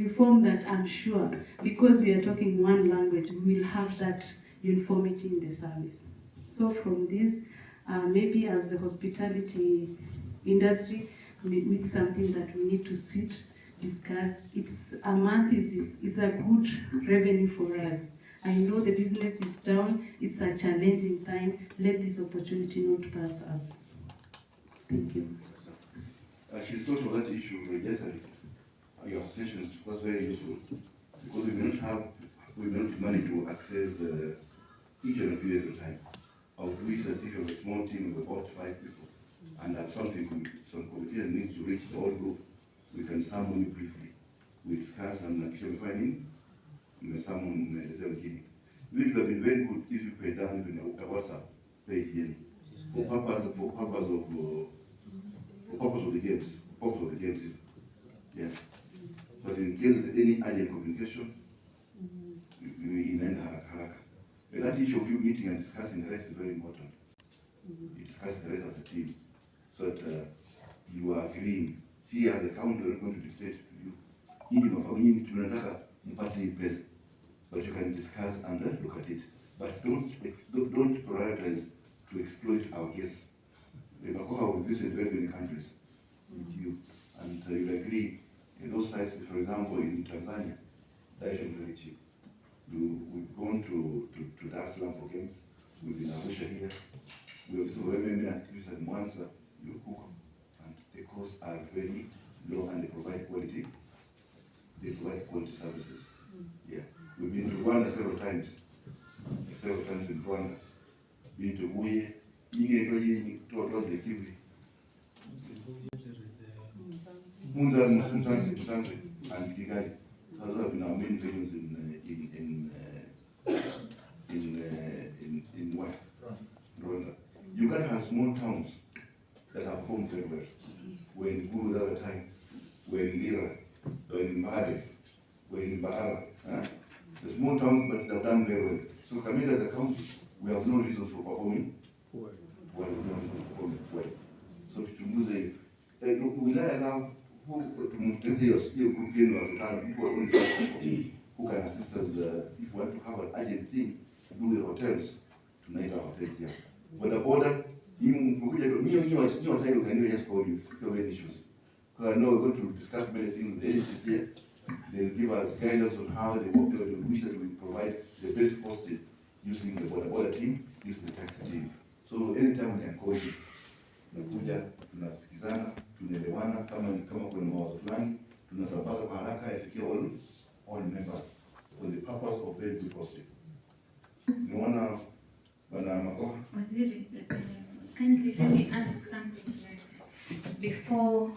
form that, I'm sure, because we are talking one language, we will have that uniformity in the service. So from this, maybe as the hospitality industry, with something that we need to sit, discuss. It's a month is a good revenue for us. I know the business is down, it's a challenging time. Let this opportunity not pass us. Thank you. She's thought of that issue yesterday. Your sessions was very useful because we may not have money to access each and every time. I would wish that if you have a small team of about 5 people and have some communication needs to reach the whole group, we can summon you briefly. We discuss and actually finding you may summon the beginning. It would have been very good if you pay down even a WhatsApp page for purpose of the games. Yeah. But in case any urgent communication, we end haraka. But that issue of you meeting and discussing the rates is very important. You discuss the rates as a team, so that you are agreeing. See, as a county, we're not going to dictate to you. Tunataka mpate pesa, but you can discuss and look at it. But don't prioritize to exploit our guests. Makoha will visit very many countries with you, and you'll agree. In those sites, for example, in Tanzania, that is very cheap. We've gone to Dar es Salaam for games. We've been Arusha here. We have so many activities at Mwanza, you cook, and the costs are very low and they provide quality. They provide quality services. Yeah. We've been to Rwanda several times in Rwanda. Been to Buye, towards the Kivu. Mzanzi and Kigali. Those have been our main venues in Rwanda. Uganda has small towns that have performed very well. We're in Gulu the other time, we're in Lira, we're in Mbale, we're in Bahara. The small towns, but they've done very well. So Kakamega as a county, we have no reason for performing well. So to will I allow who can assist us if we want to have an urgent thing to do the hotels, tonight our hotels here. But the border, even can just call you if you have any issues. Because I know we're going to discuss many things with the agencies here. They'll give us guidance on how they work. They wish that we provide the best hosted using the border team, using the taxi team. So anytime we can call you. Tunakuja, tunasikizana, tunaelewana, kama kuna mawazo fulani, tunasambaza kwa haraka yafikie all members for the purpose of very good hosting. Niona bana Makoha. Waziri, kindly let me ask something before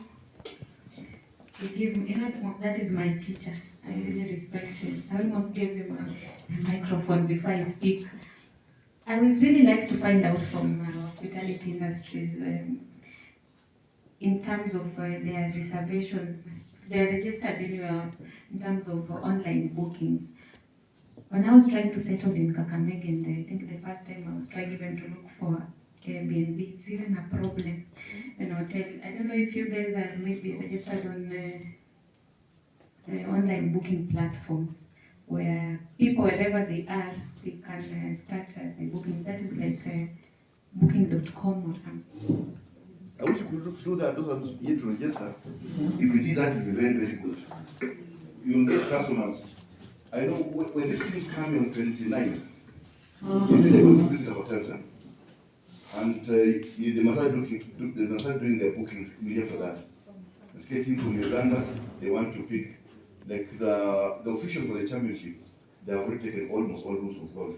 you give me. That is my teacher. I really respect him. I almost gave him a microphone before I speak. I would really like to find out from hospitality industries in terms of their reservations. They are registered anywhere in terms of online bookings. When I was trying to settle in Kakamega, and I think the first time I was trying even to look for Airbnb, it's even a problem. An hotel. I don't know if you guys are maybe registered on online booking platforms, where people, wherever they are, they can start the booking. That is like booking.com or something. I wish you could do that. Those are yet to register. If we did that, it would be very, very good. You will get customers. I know when this thing is coming on 29th, they're going to visit the hotel, and they must start doing their bookings immediately after that. The skating from Uganda, they want to pick. Like the officials for the championship, they have already taken almost all rooms of golf.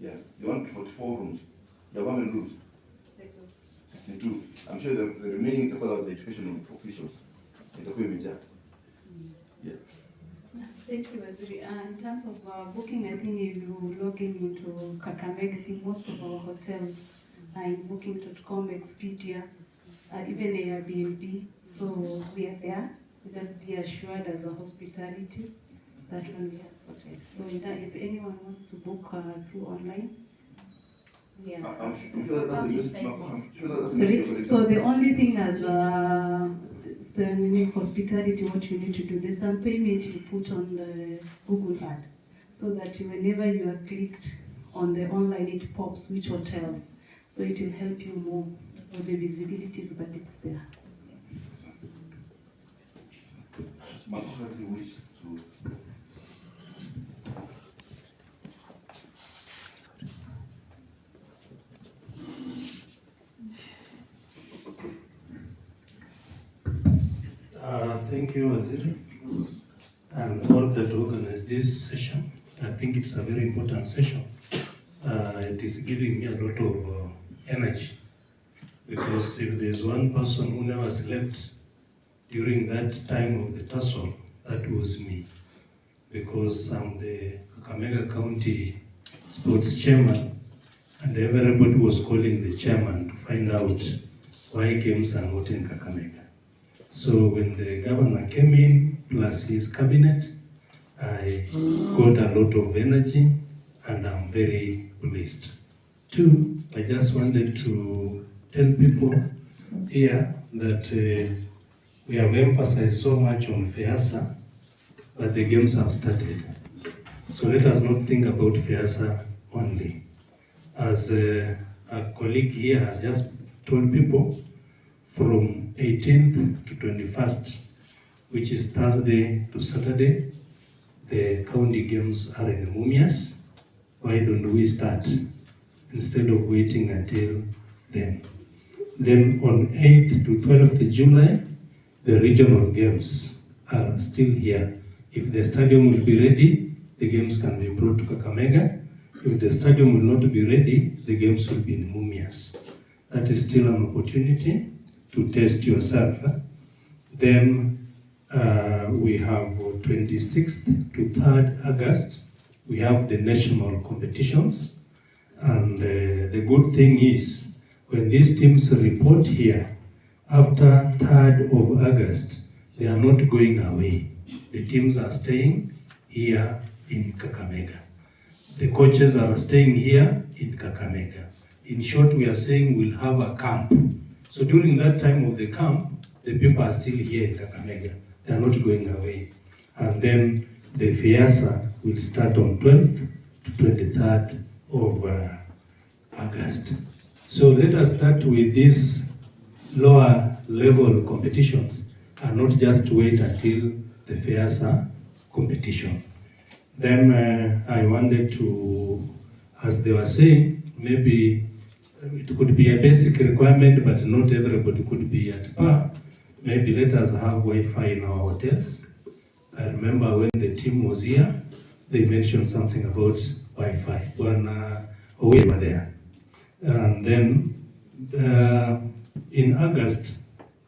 Yeah, they want 44 rooms. They have how many rooms? 62. I'm sure the remaining is about the education of officials. Yeah. Thank you, Waziri. In terms of booking, I think if you log in into Kakamega, I think most of our hotels in Booking.com, Expedia, even Airbnb. So we are there. Just be assured as a hospitality that one we are sorted. So if anyone wants to book through online, yeah. Sorry. So the only thing as the hospitality, what you need to do, there's some payment you put on the Google ad, so that whenever you are clicked on the online, it pops which hotels. So it will help you more with the visibilities, but it's there. Thank you, Waziri, and all that organized this session. I think it's a very important session. It is giving me a lot of energy, because if there's one person who never slept during that time of the tussle, that was me, because I'm the Kakamega County sports chairman, and everybody was calling the chairman to find out why games are not in Kakamega. So when the governor came in, plus his cabinet, I got a lot of energy, and I'm very pleased. Two, I just wanted to tell people here that we have emphasized so much on Feasssa, but the games have started. So let us not think about Feasssa only. As a colleague here has just told people, from 18th to 21st, which is Thursday to Saturday, the county games are in Mumias. Why don't we start instead of waiting until then? Then on 8th to 12th July, the regional games are still here. If the stadium will be ready, the games can be brought to Kakamega. If the stadium will not be ready, the games will be in Mumias. That is still an opportunity to test yourself. Then we have 26th to 3rd August, we have the national competitions. And the good thing is, when these teams report here, after 3rd of August, they are not going away. The teams are staying here in Kakamega. The coaches are staying here in Kakamega. In short, we are saying we'll have a camp. So during that time of the camp, the people are still here in Kakamega. They are not going away. And then the Feasssa will start on 12th to 23rd of August. So let us start with these lower level competitions and not just wait until the Feasssa competition. Then I wanted to, as they were saying, maybe it could be a basic requirement, but not everybody could be at par. Maybe let us have Wi-Fi in our hotels. I remember when the team was here, they mentioned something about Wi-Fi when we were there. And then in August,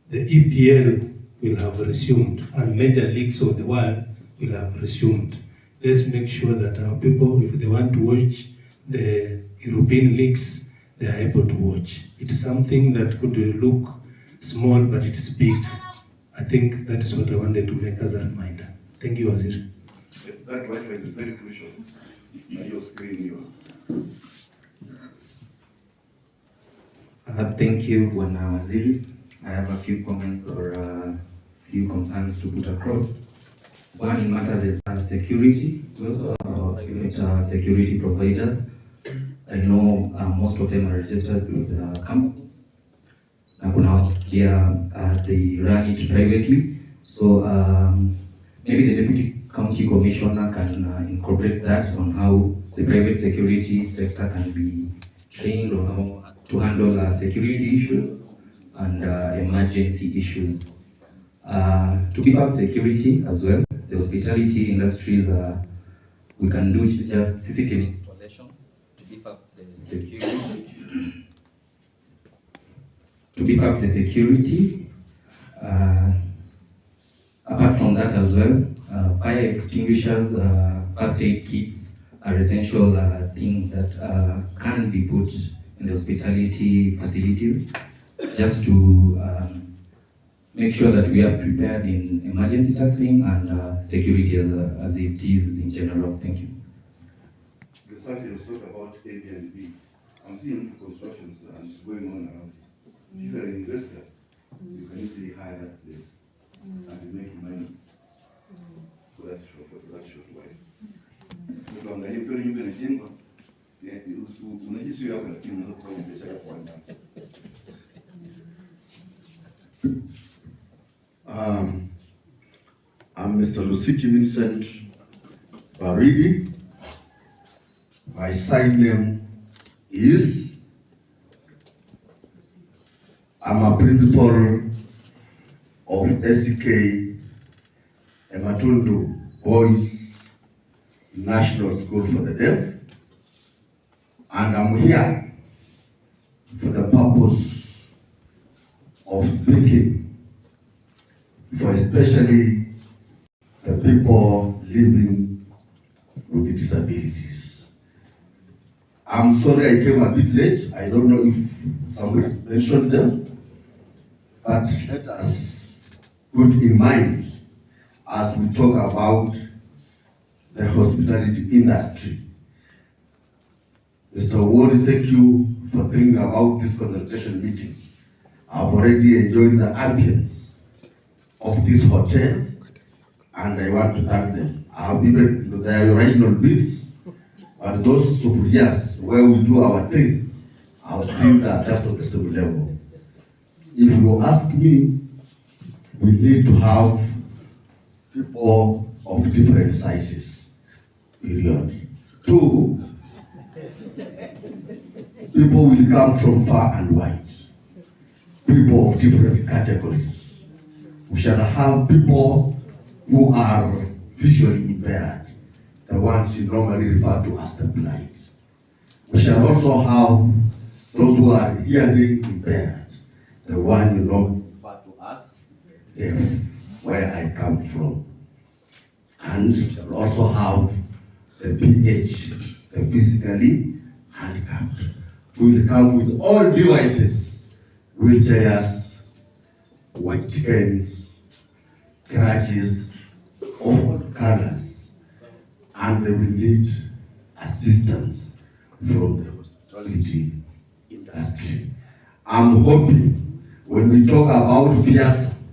the EPL will have resumed, and major leagues of the world will have resumed. Let's make sure that our people, if they want to watch the European leagues, they are able to watch. It is something that could look small, but it is big. I think that's what I wanted to make as a reminder. Thank you, Waziri. That Wi-Fi is very crucial. Your screen, Thank you, Bwana Waziri. I have a few comments or a few concerns to put across. One in matters of security. We also have security providers. I know most of them are registered with companies. They run it privately. So maybe the Deputy County Commissioner can incorporate that on how the private security sector can be trained on how to handle security issues and emergency issues. To beef up security as well, the hospitality industries, we can do just CCTV installation to beef up the security. To beef up the security. Apart from that as well, fire extinguishers, first aid kits are essential things that can be put in the hospitality facilities, just to make sure that we are prepared in emergency tackling and security as it is in general. Thank you. The subject was talk about Airbnb. I'm seeing constructions and going on around it. If you're an investor, you can easily hire that place and make money for that short while. Ukiangalia ukiwa nyumba inajengwa, unajisikia yako lakini unaweza kufanya biashara kwa ndani. I'm Mr. Lusiki Vincent Baridi. My side name is, I'm a principal of SK Ematundu Boys National School for the Deaf, and I'm here for the purpose of speaking for especially the people living with disabilities. I'm sorry I came a bit late. I don't know if somebody mentioned them, but let us put in mind as we talk about the hospitality industry. Mr. Ward, thank you for thinking about this consultation meeting. I've already enjoyed the ambience of this hotel, and I want to thank them. I've even the original bits, but those sufurias where we do our thing, I've seen that just on the same level. If you ask me, we need to have people of different sizes, period. Two, people will come from far and wide. People of different categories. We shall have people who are visually impaired, the ones you normally refer to as the blind. We shall also have those who are hearing impaired, the one you know refer to as deaf, where I come from. And we shall also have the PH, the physically handicapped. We will come with all devices, wheelchairs, white canes, crutches of all colors, and they will need assistance from the hospitality industry. I'm hoping when we talk about Feasssa,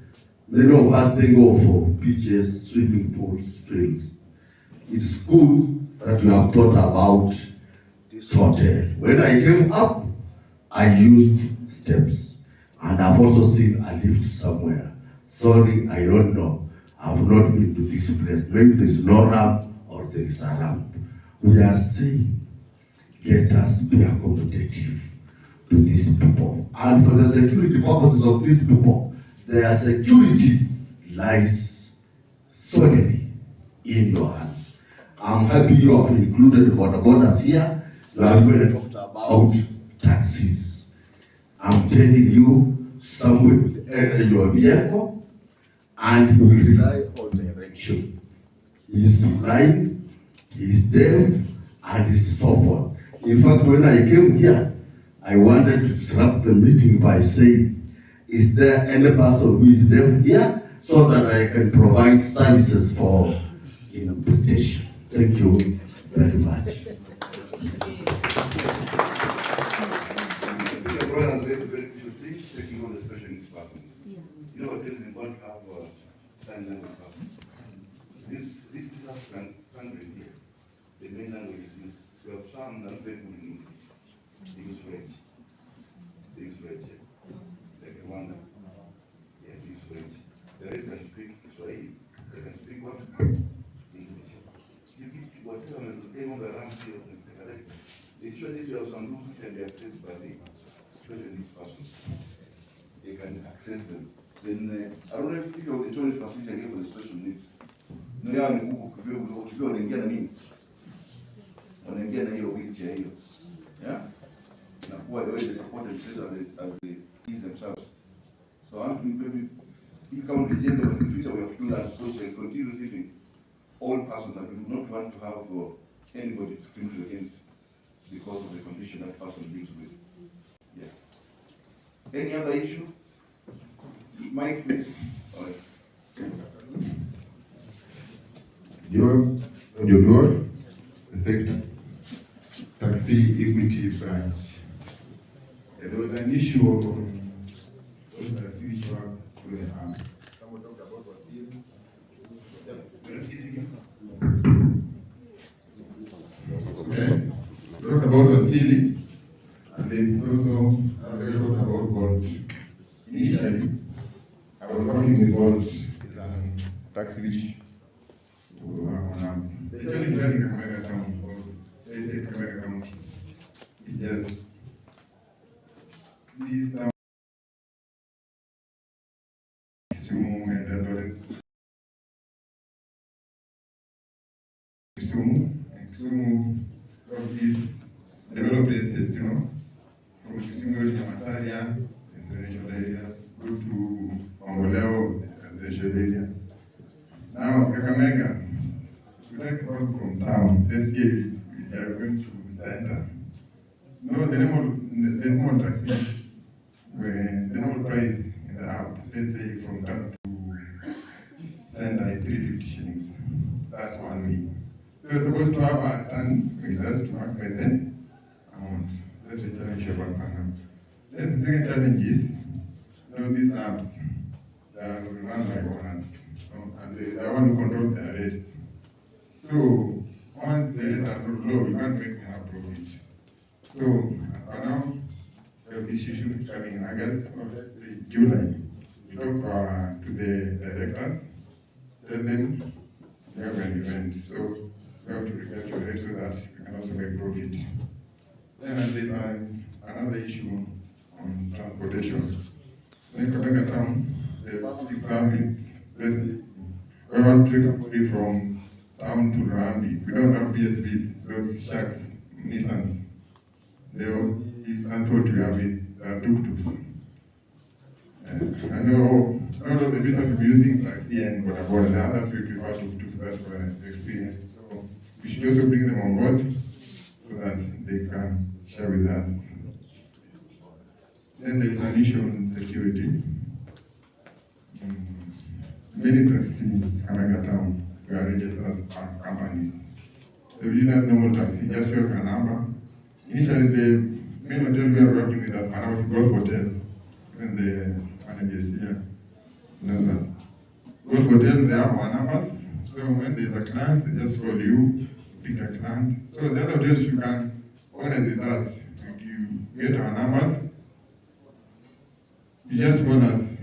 many of us think of beaches, swimming pools, fields. It's good that you have thought about this hotel. When I came up, I used steps, and I've also seen a lift somewhere. Sorry, I don't know. I've not been to this place. Maybe there's no ramp or there is a ramp. We are saying, let us be accommodative to these people. And for the security purposes of these people, their security lies solely in your hands. I'm happy you have included borders here. You are going to talk about taxis. I'm telling you, someone will enter your vehicle and he will rely on direction. He is blind, he is deaf, and he is so forth. In fact, when I came here, I wanted to disrupt the meeting by saying, is there any person who is deaf here so that I can provide services for interpretation? Thank you very much. The brother has raised a very crucial thing, taking on the special needs persons. Yeah. You know, it is important to have sign language persons. This is African country here. The main language is used. We have some that are very good in English. They use French. They use French. Like Rwanda. Yeah, they use French. The rest can speak Swahili. They can speak what? English. You give whatever they move around here, they show that you have some rules which can be accessed by the special needs persons. They can access them. Then I don't know if you have the toilet facility again for the special needs. No, yeah, ukiwa unaingia na nini? Unaingia na hiyo wheelchair hiyo. Yeah? Na kuwa the way they support themselves as they ease themselves. So I'm thinking maybe if come on the agenda, but in the future we have to do that because we continue receiving all persons and we do not want to have anybody discriminated against because of the condition that person lives with. Yeah. Any other issue? Mike, please. All right. George, the sector, taxi equity branch. There was an issue on those taxi which were with someone talked about Wasili. Okay. Talked about Wasili, and there is also another talked about Bolt. Initially, I was working with Bolt with an taxi which the challenge here in Kakamega town, or let's say Kakamega County, is just this town, Kisumu and Eldoret. Kisumu, of these developed places, from Kisumu to Masaria, residential area, go to Kongowea, residential area. Now, Kakamega, we like to work from town. Let's say we are going to the center. No, the normal taxi, the normal price in the app, let's say from town to center is 350 shillings. That's 1 week. So you're supposed to have a turn with us to maximize the amount. That's the challenge you're working on. Then the second challenge is, these apps, they are run by owners, and they are one who control their rates. So once the rates are too low, you can't make enough profit. So for now, this issue is coming in August or let's say July. We talk to the directors, tell them we have an event, so we have to prepare to the rate so that we can also make profit. Then there's another issue on transportation. In Kakamega town, the public service, let's say, we want to take somebody from town to Rambi. We don't have PSPs, those shacks, Nissans. The only transport we have is tuk-tuks. I know not all the business will be using taxi and whatever, the others will prefer tuk-tuks, that's my experience. So we should also bring them on board so that they can share with us. Then there is an issue on security. Many taxi in Kakamega town were registered as companies. So you have normal taxi, just your number. Initially, the main hotel we are working with as Manaus Golf Hotel, when the manager is here, knows us. Golf Hotel, they have our numbers. So when there's a client, they just call you, pick a client. So the other hotels you can organize with us. You get our numbers, you just call us,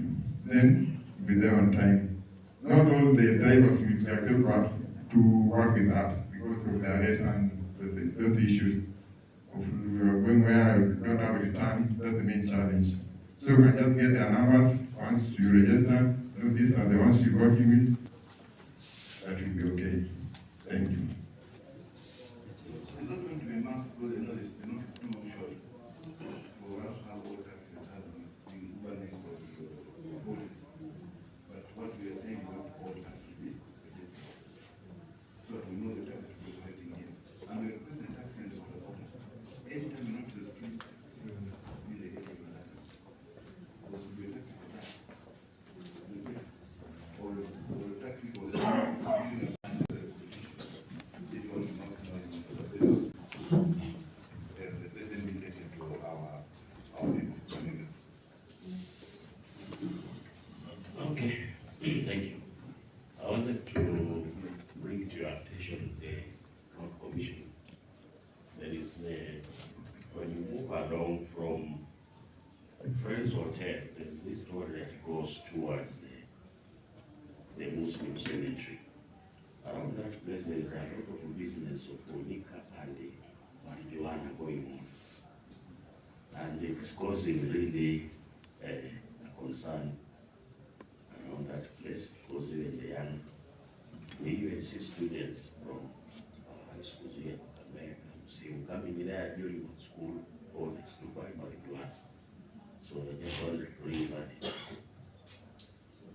then be there on time. Not all the drivers will accept to work with us because of their rates and those issues of going where you don't have a return. That's the main challenge. So you can just get their numbers once you register. These are the ones you're working with. That will be okay. Thank you. It's not going to be a month because the notice is too short for us to have all taxes have been urbanized or voted. But what we are saying is not all taxes will be registered. So that we know the taxes to be collecting here. And we request the taxi and the border. Anytime you go to the street, you need to get your taxes. Because we are taxi for that. Or the taxi for using a if you want to maximize the then we take it to our people for Kakamega. Okay, thank you. I wanted to bring to your attention the Court Commission. There is when you move along from Friends Hotel, there's this road that goes towards the Muslim cemetery. Around that place, there is a lot of business of Onika and marijuana going on. And it's causing really a concern around that place, because even the young, we even see students from high schools here in Kakamega, see them coming there during school, or they still buy marijuana. So I just want to bring that.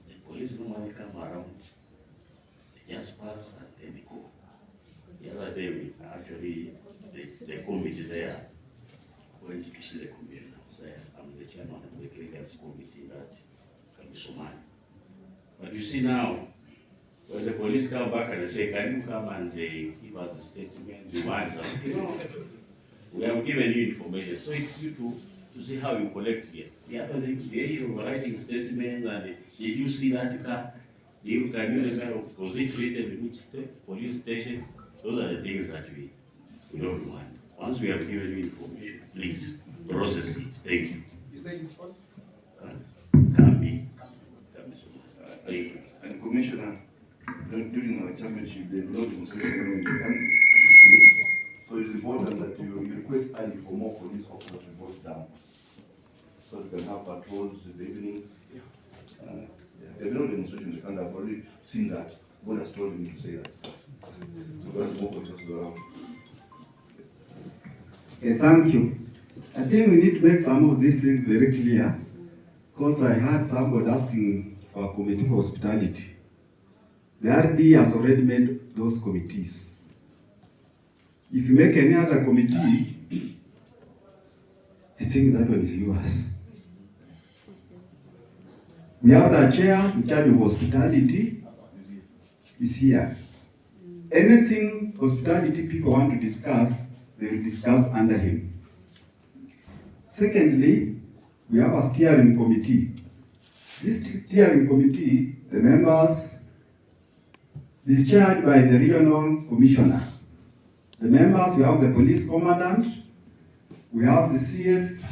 The police normally come around, they just pass and then they go. The other day, we actually, the committee there went to see the commissioner. Affairs Committee that can be Somali. But you see now, when the police come back and they say, can you come and give us a statement, you want something? No, we have given you information, so it's you to see how you collect here. The other thing, the issue of writing statements and did you see that car? Can you remember, was it written in which police station? Those are the things that we don't want. Once we have given you information, please process it. Thank you. You say it's what? Can be. Thank you. And Commissioner, during our championship, they will not demonstrate. So it's important that you request early for more police officers to vote down. So we can have patrols in the evenings. There are no demonstrations in Canada. I've already seen that. God has told me to say that. So we have more police officers around. Okay, thank you. I think we need to make some of these things very clear, because I had somebody asking for a committee for hospitality. The RD has already made those committees. If you make any other committee, I think that one is yours. We have the chair in charge of hospitality is here. Anything hospitality people want to discuss, they will discuss under him. Secondly, we have a steering committee. This steering committee, the members is chaired by the regional commissioner. The members, we have the police commandant, we have the CS,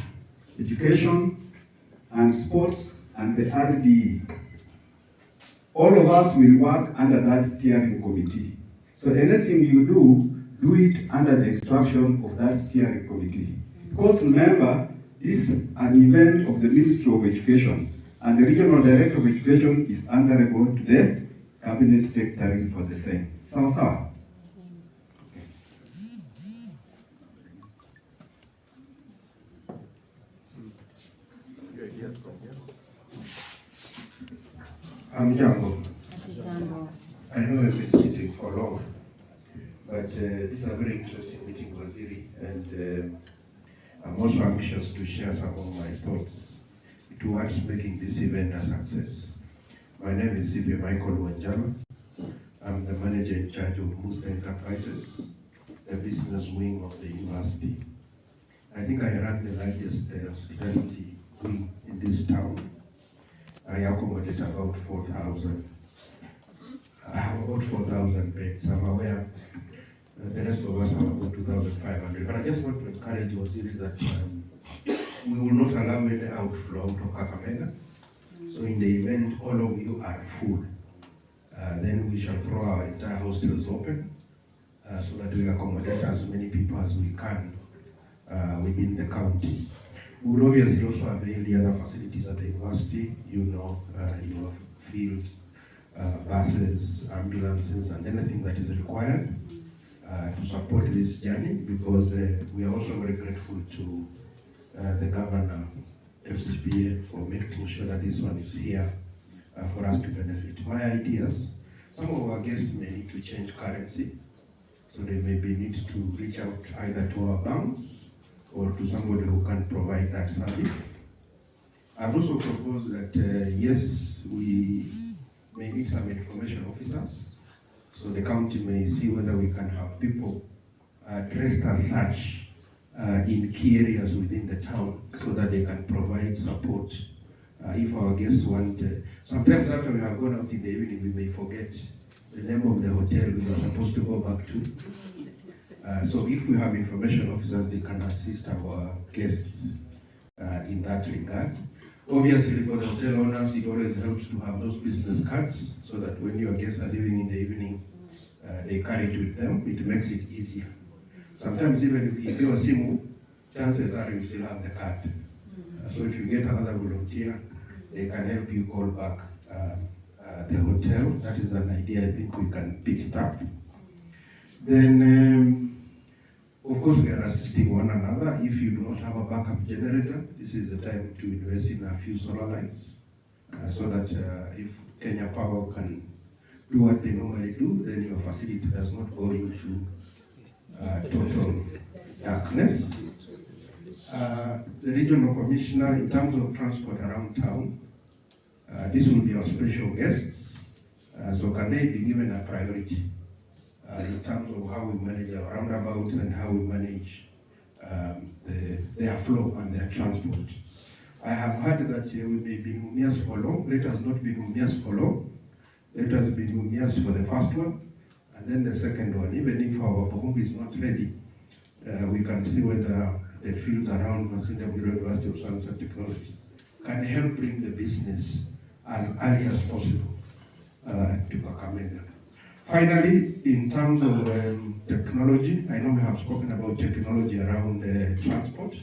education and sports, and the RDE. All of us will work under that steering committee. So anything you do it under the instruction of that steering committee. Because remember, this is an event of the Ministry of Education, and the Regional Director of Education is answerable to the Cabinet Secretary for the same. Sawa. Jambo. I know I've been sitting for long, but this is a very interesting meeting, Waziri, and I'm also anxious to share some of my thoughts towards making this event a success. My name is CP Michael Wanjala. I'm the manager in charge of Musta Enterprises, the business wing of the university. I think I run the largest hospitality wing in this town. I accommodate about 4,000. I have about 4,000 beds. I'm aware the rest of us have about 2,500. But I just want to encourage Waziri that we will not allow any outflow out of Kakamega. So in the event all of you are full, then we shall throw our entire hostels open so that we accommodate as many people as we can within the county. We will obviously also avail the other facilities at the university, you have fields, buses, ambulances, and anything that is required to support this journey, because we are also very grateful to the governor, FCPA, for making sure that this one is here for us to benefit. My ideas, some of our guests may need to change currency, so they may need to reach out either to our banks or to somebody who can provide that service. I've also proposed that, yes, we may need some information officers, so the county may see whether we can have people dressed as such in key areas within the town so that they can provide support if our guests want. Sometimes after we have gone out in the evening, we may forget the name of the hotel we were supposed to go back to. So if we have information officers, they can assist our guests in that regard. Obviously, for the hotel owners, it always helps to have those business cards so that when your guests are leaving in the evening, they carry it with them. It makes it easier. Sometimes even if you do a SIMU, chances are you still have the card. So if you get another volunteer, they can help you call back the hotel. That is an idea I think we can pick it up. Then, of course, we are assisting one another. If you do not have a backup generator, this is the time to invest in a few solar lights so that if Kenya Power can do what they normally do, then your facility does not go into total darkness. the regional commissioner, in terms of transport around town, this will be our special guests. So can they be given a priority in terms of how we manage our roundabouts and how we manage their flow and their transport? I have heard that we may be Mumias for long. Let us not be Mumias for long. Let us be Mumias for the first one, and then the second one. Even if our Bohungu is not ready, we can see whether the fields around Masinde University of Science and Technology can help bring the business as early as possible to Kakamega. Finally, in terms of technology, I know we have spoken about technology around transport,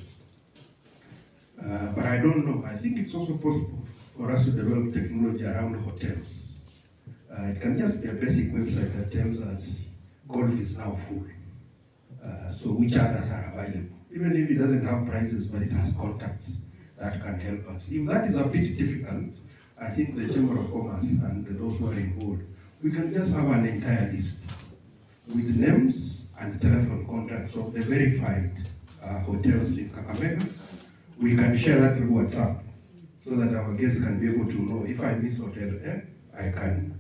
but I don't know. I think it's also possible for us to develop technology around hotels. It can just be a basic website that tells us golf is now full. So which others are available? Even if it doesn't have prices, but it has contacts that can help us. If that is a bit difficult, I think the Chamber of Commerce and those who are involved, we can just have an entire list with names and telephone contacts of the verified hotels in Kakamega. We can share that through WhatsApp so that our guests can be able to know if I miss Hotel A, I can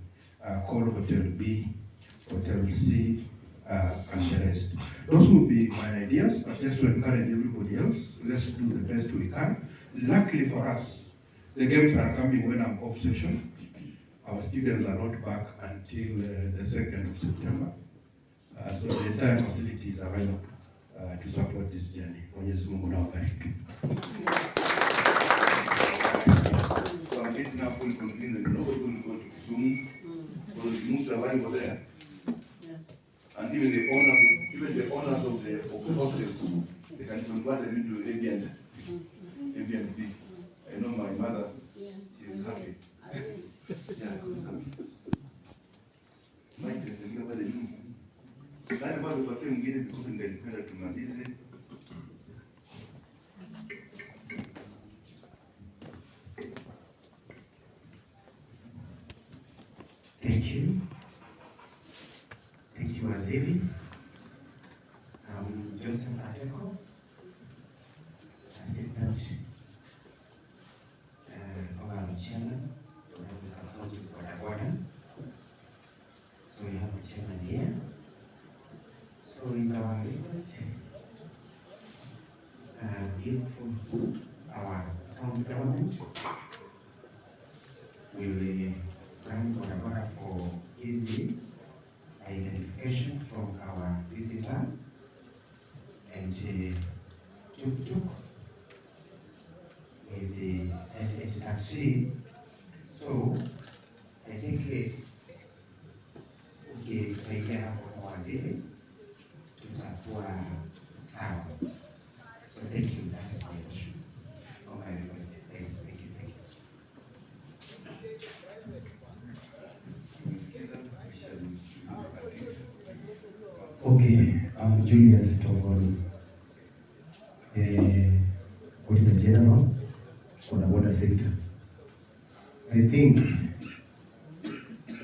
call Hotel B, Hotel C, and the rest. Those will be my ideas, but just to encourage everybody else, let's do the best we can. Luckily for us, the games are coming when I'm off session. Our students are not back until the 2nd of September. So the entire facility is available to support this journey. Mwenyezi Mungu na wabariki. So I'm getting now fully convinced that nobody will go to Kisumu because most of them were there. And even the owners of the hostels, they can convert them into Airbnb. I know my mother, she is happy. Yeah, I'm happy. Mike, ndio pale nyuma. Sasa bado kwa mwingine because ningependa tumalize. Thank you. Thank you, Waziri. Joseph Ateko, Assistant Chairman of the support to Boda. So we have a chairman here. So it's our request if our town government will run Boda for easy identification from our visitor and tuk-tuk with the taxi. So I think ukisaidia hapo kwa waziri tutakuwa sawa. So thank you, that is my question. All my request is thanks. Thank you. Okay, I'm Julius Togol, Auditor General for the border sector. I think,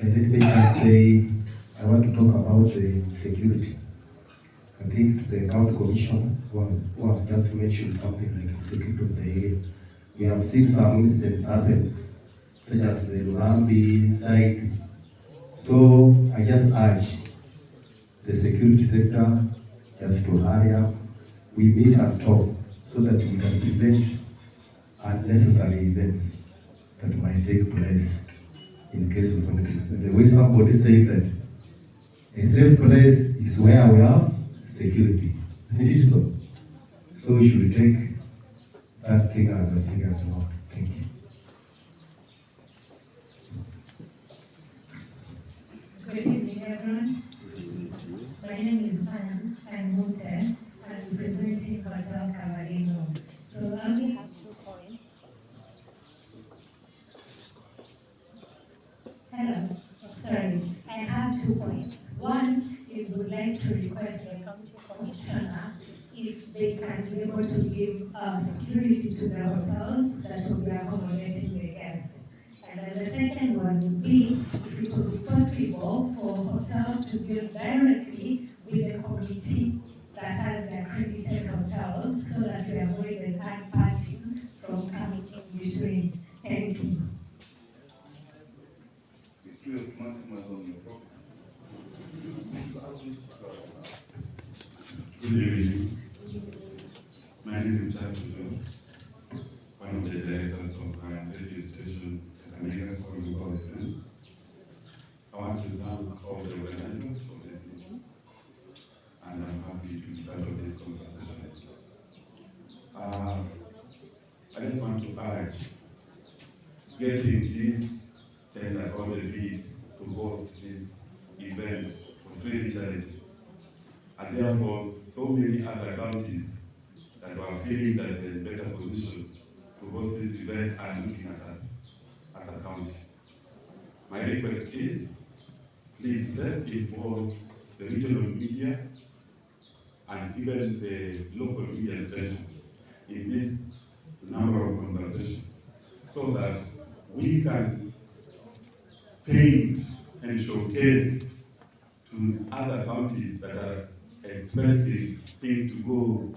let me just say, I want to talk about the security. I think the county commissioner who has just mentioned something like the security of the area. We have seen some incidents happen, such as the Lurambi side. So I just urge the security sector just to hurry up. We meet and talk so that we can prevent unnecessary events that might take place in case of anything. The way somebody said that a safe place is where we have security. Isn't it so? So we should take that thing as a serious note. Thank you. Good evening, everyone. My name is Anne. I'm Mute. I'm representing Hotel Camarino. So I only have 2 points. Hello. Sorry. I have 2 points. One is would like to request the county commissioner if they can be able to give security to the hotels that will be accommodating the guests. And then the second one would be if it would be possible for hotels to deal directly with the committee that has the accredited hotels so that we avoid the Good evening. My name is Justin, one of the directors of radio station Kongowea. I want to thank all the organizers for this meeting, and I'm happy to be part of this conversation. I just want to urge getting this tender or the bid to host this event was really challenging. And therefore, so many other counties that were feeling that they're in better position to host this event are looking at us as a county. My request is, please let's involve the regional media and even the local media stations in this number of conversations so that we can paint and showcase to other counties that are expecting things to go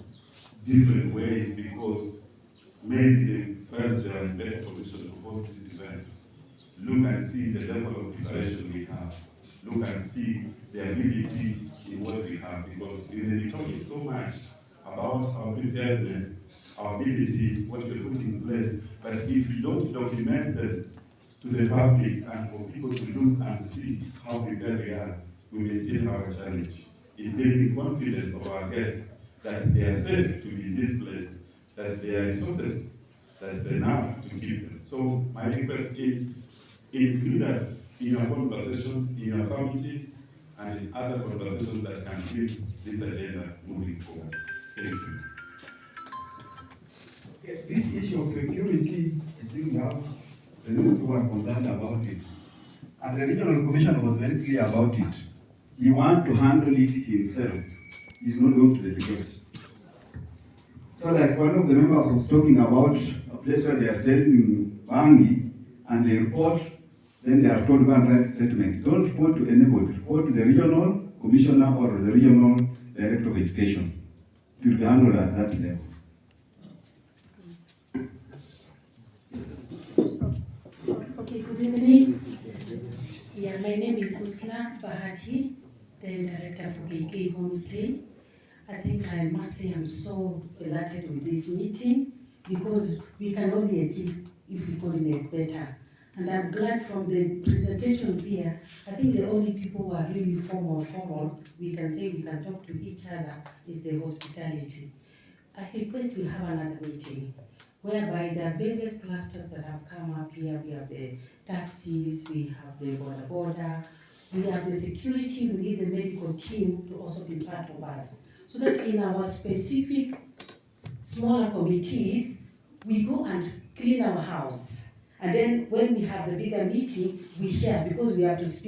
different ways because maybe they felt they are in better position to host this event. Look and see the level of preparation we have. Look and see the ability in what we have, because we may be talking so much about our preparedness, our abilities, what we're putting in place, but if you don't document them to the public and for people to look and see how prepared we are, we may still have a challenge in building confidence of our guests that they are safe to be in this place, that there are resources that's enough to keep them. So my request is, include us in your conversations, in your committees, and in other conversations that can keep this agenda moving forward. Thank you. This issue of security, I think now the new people are concerned about it. And the regional commissioner was very clear about it. He wants to handle it himself. He's not going to delegate. So like one of the members was talking about a place where they are selling bangi and they report, then they are told to go and write statement. Don't report to anybody. Report to the regional commissioner or the regional director of education. It will be handled at that level. Okay, good evening. Yeah, my name is Usla Bahati, the director for KK Homestay. I think I must say I'm so delighted with this meeting because we can only achieve if we coordinate better. And I'm glad from the presentations here, I think the only people who are really formal, we can say we can talk to each other is the hospitality. I request we have another meeting whereby there are various clusters that have come up here. We have the taxis, we have the border, we have the security, we need the medical team to also be part of us. So that in our specific smaller committees, we go and clean our house. And then when we have the bigger meeting, we share because we have to speak.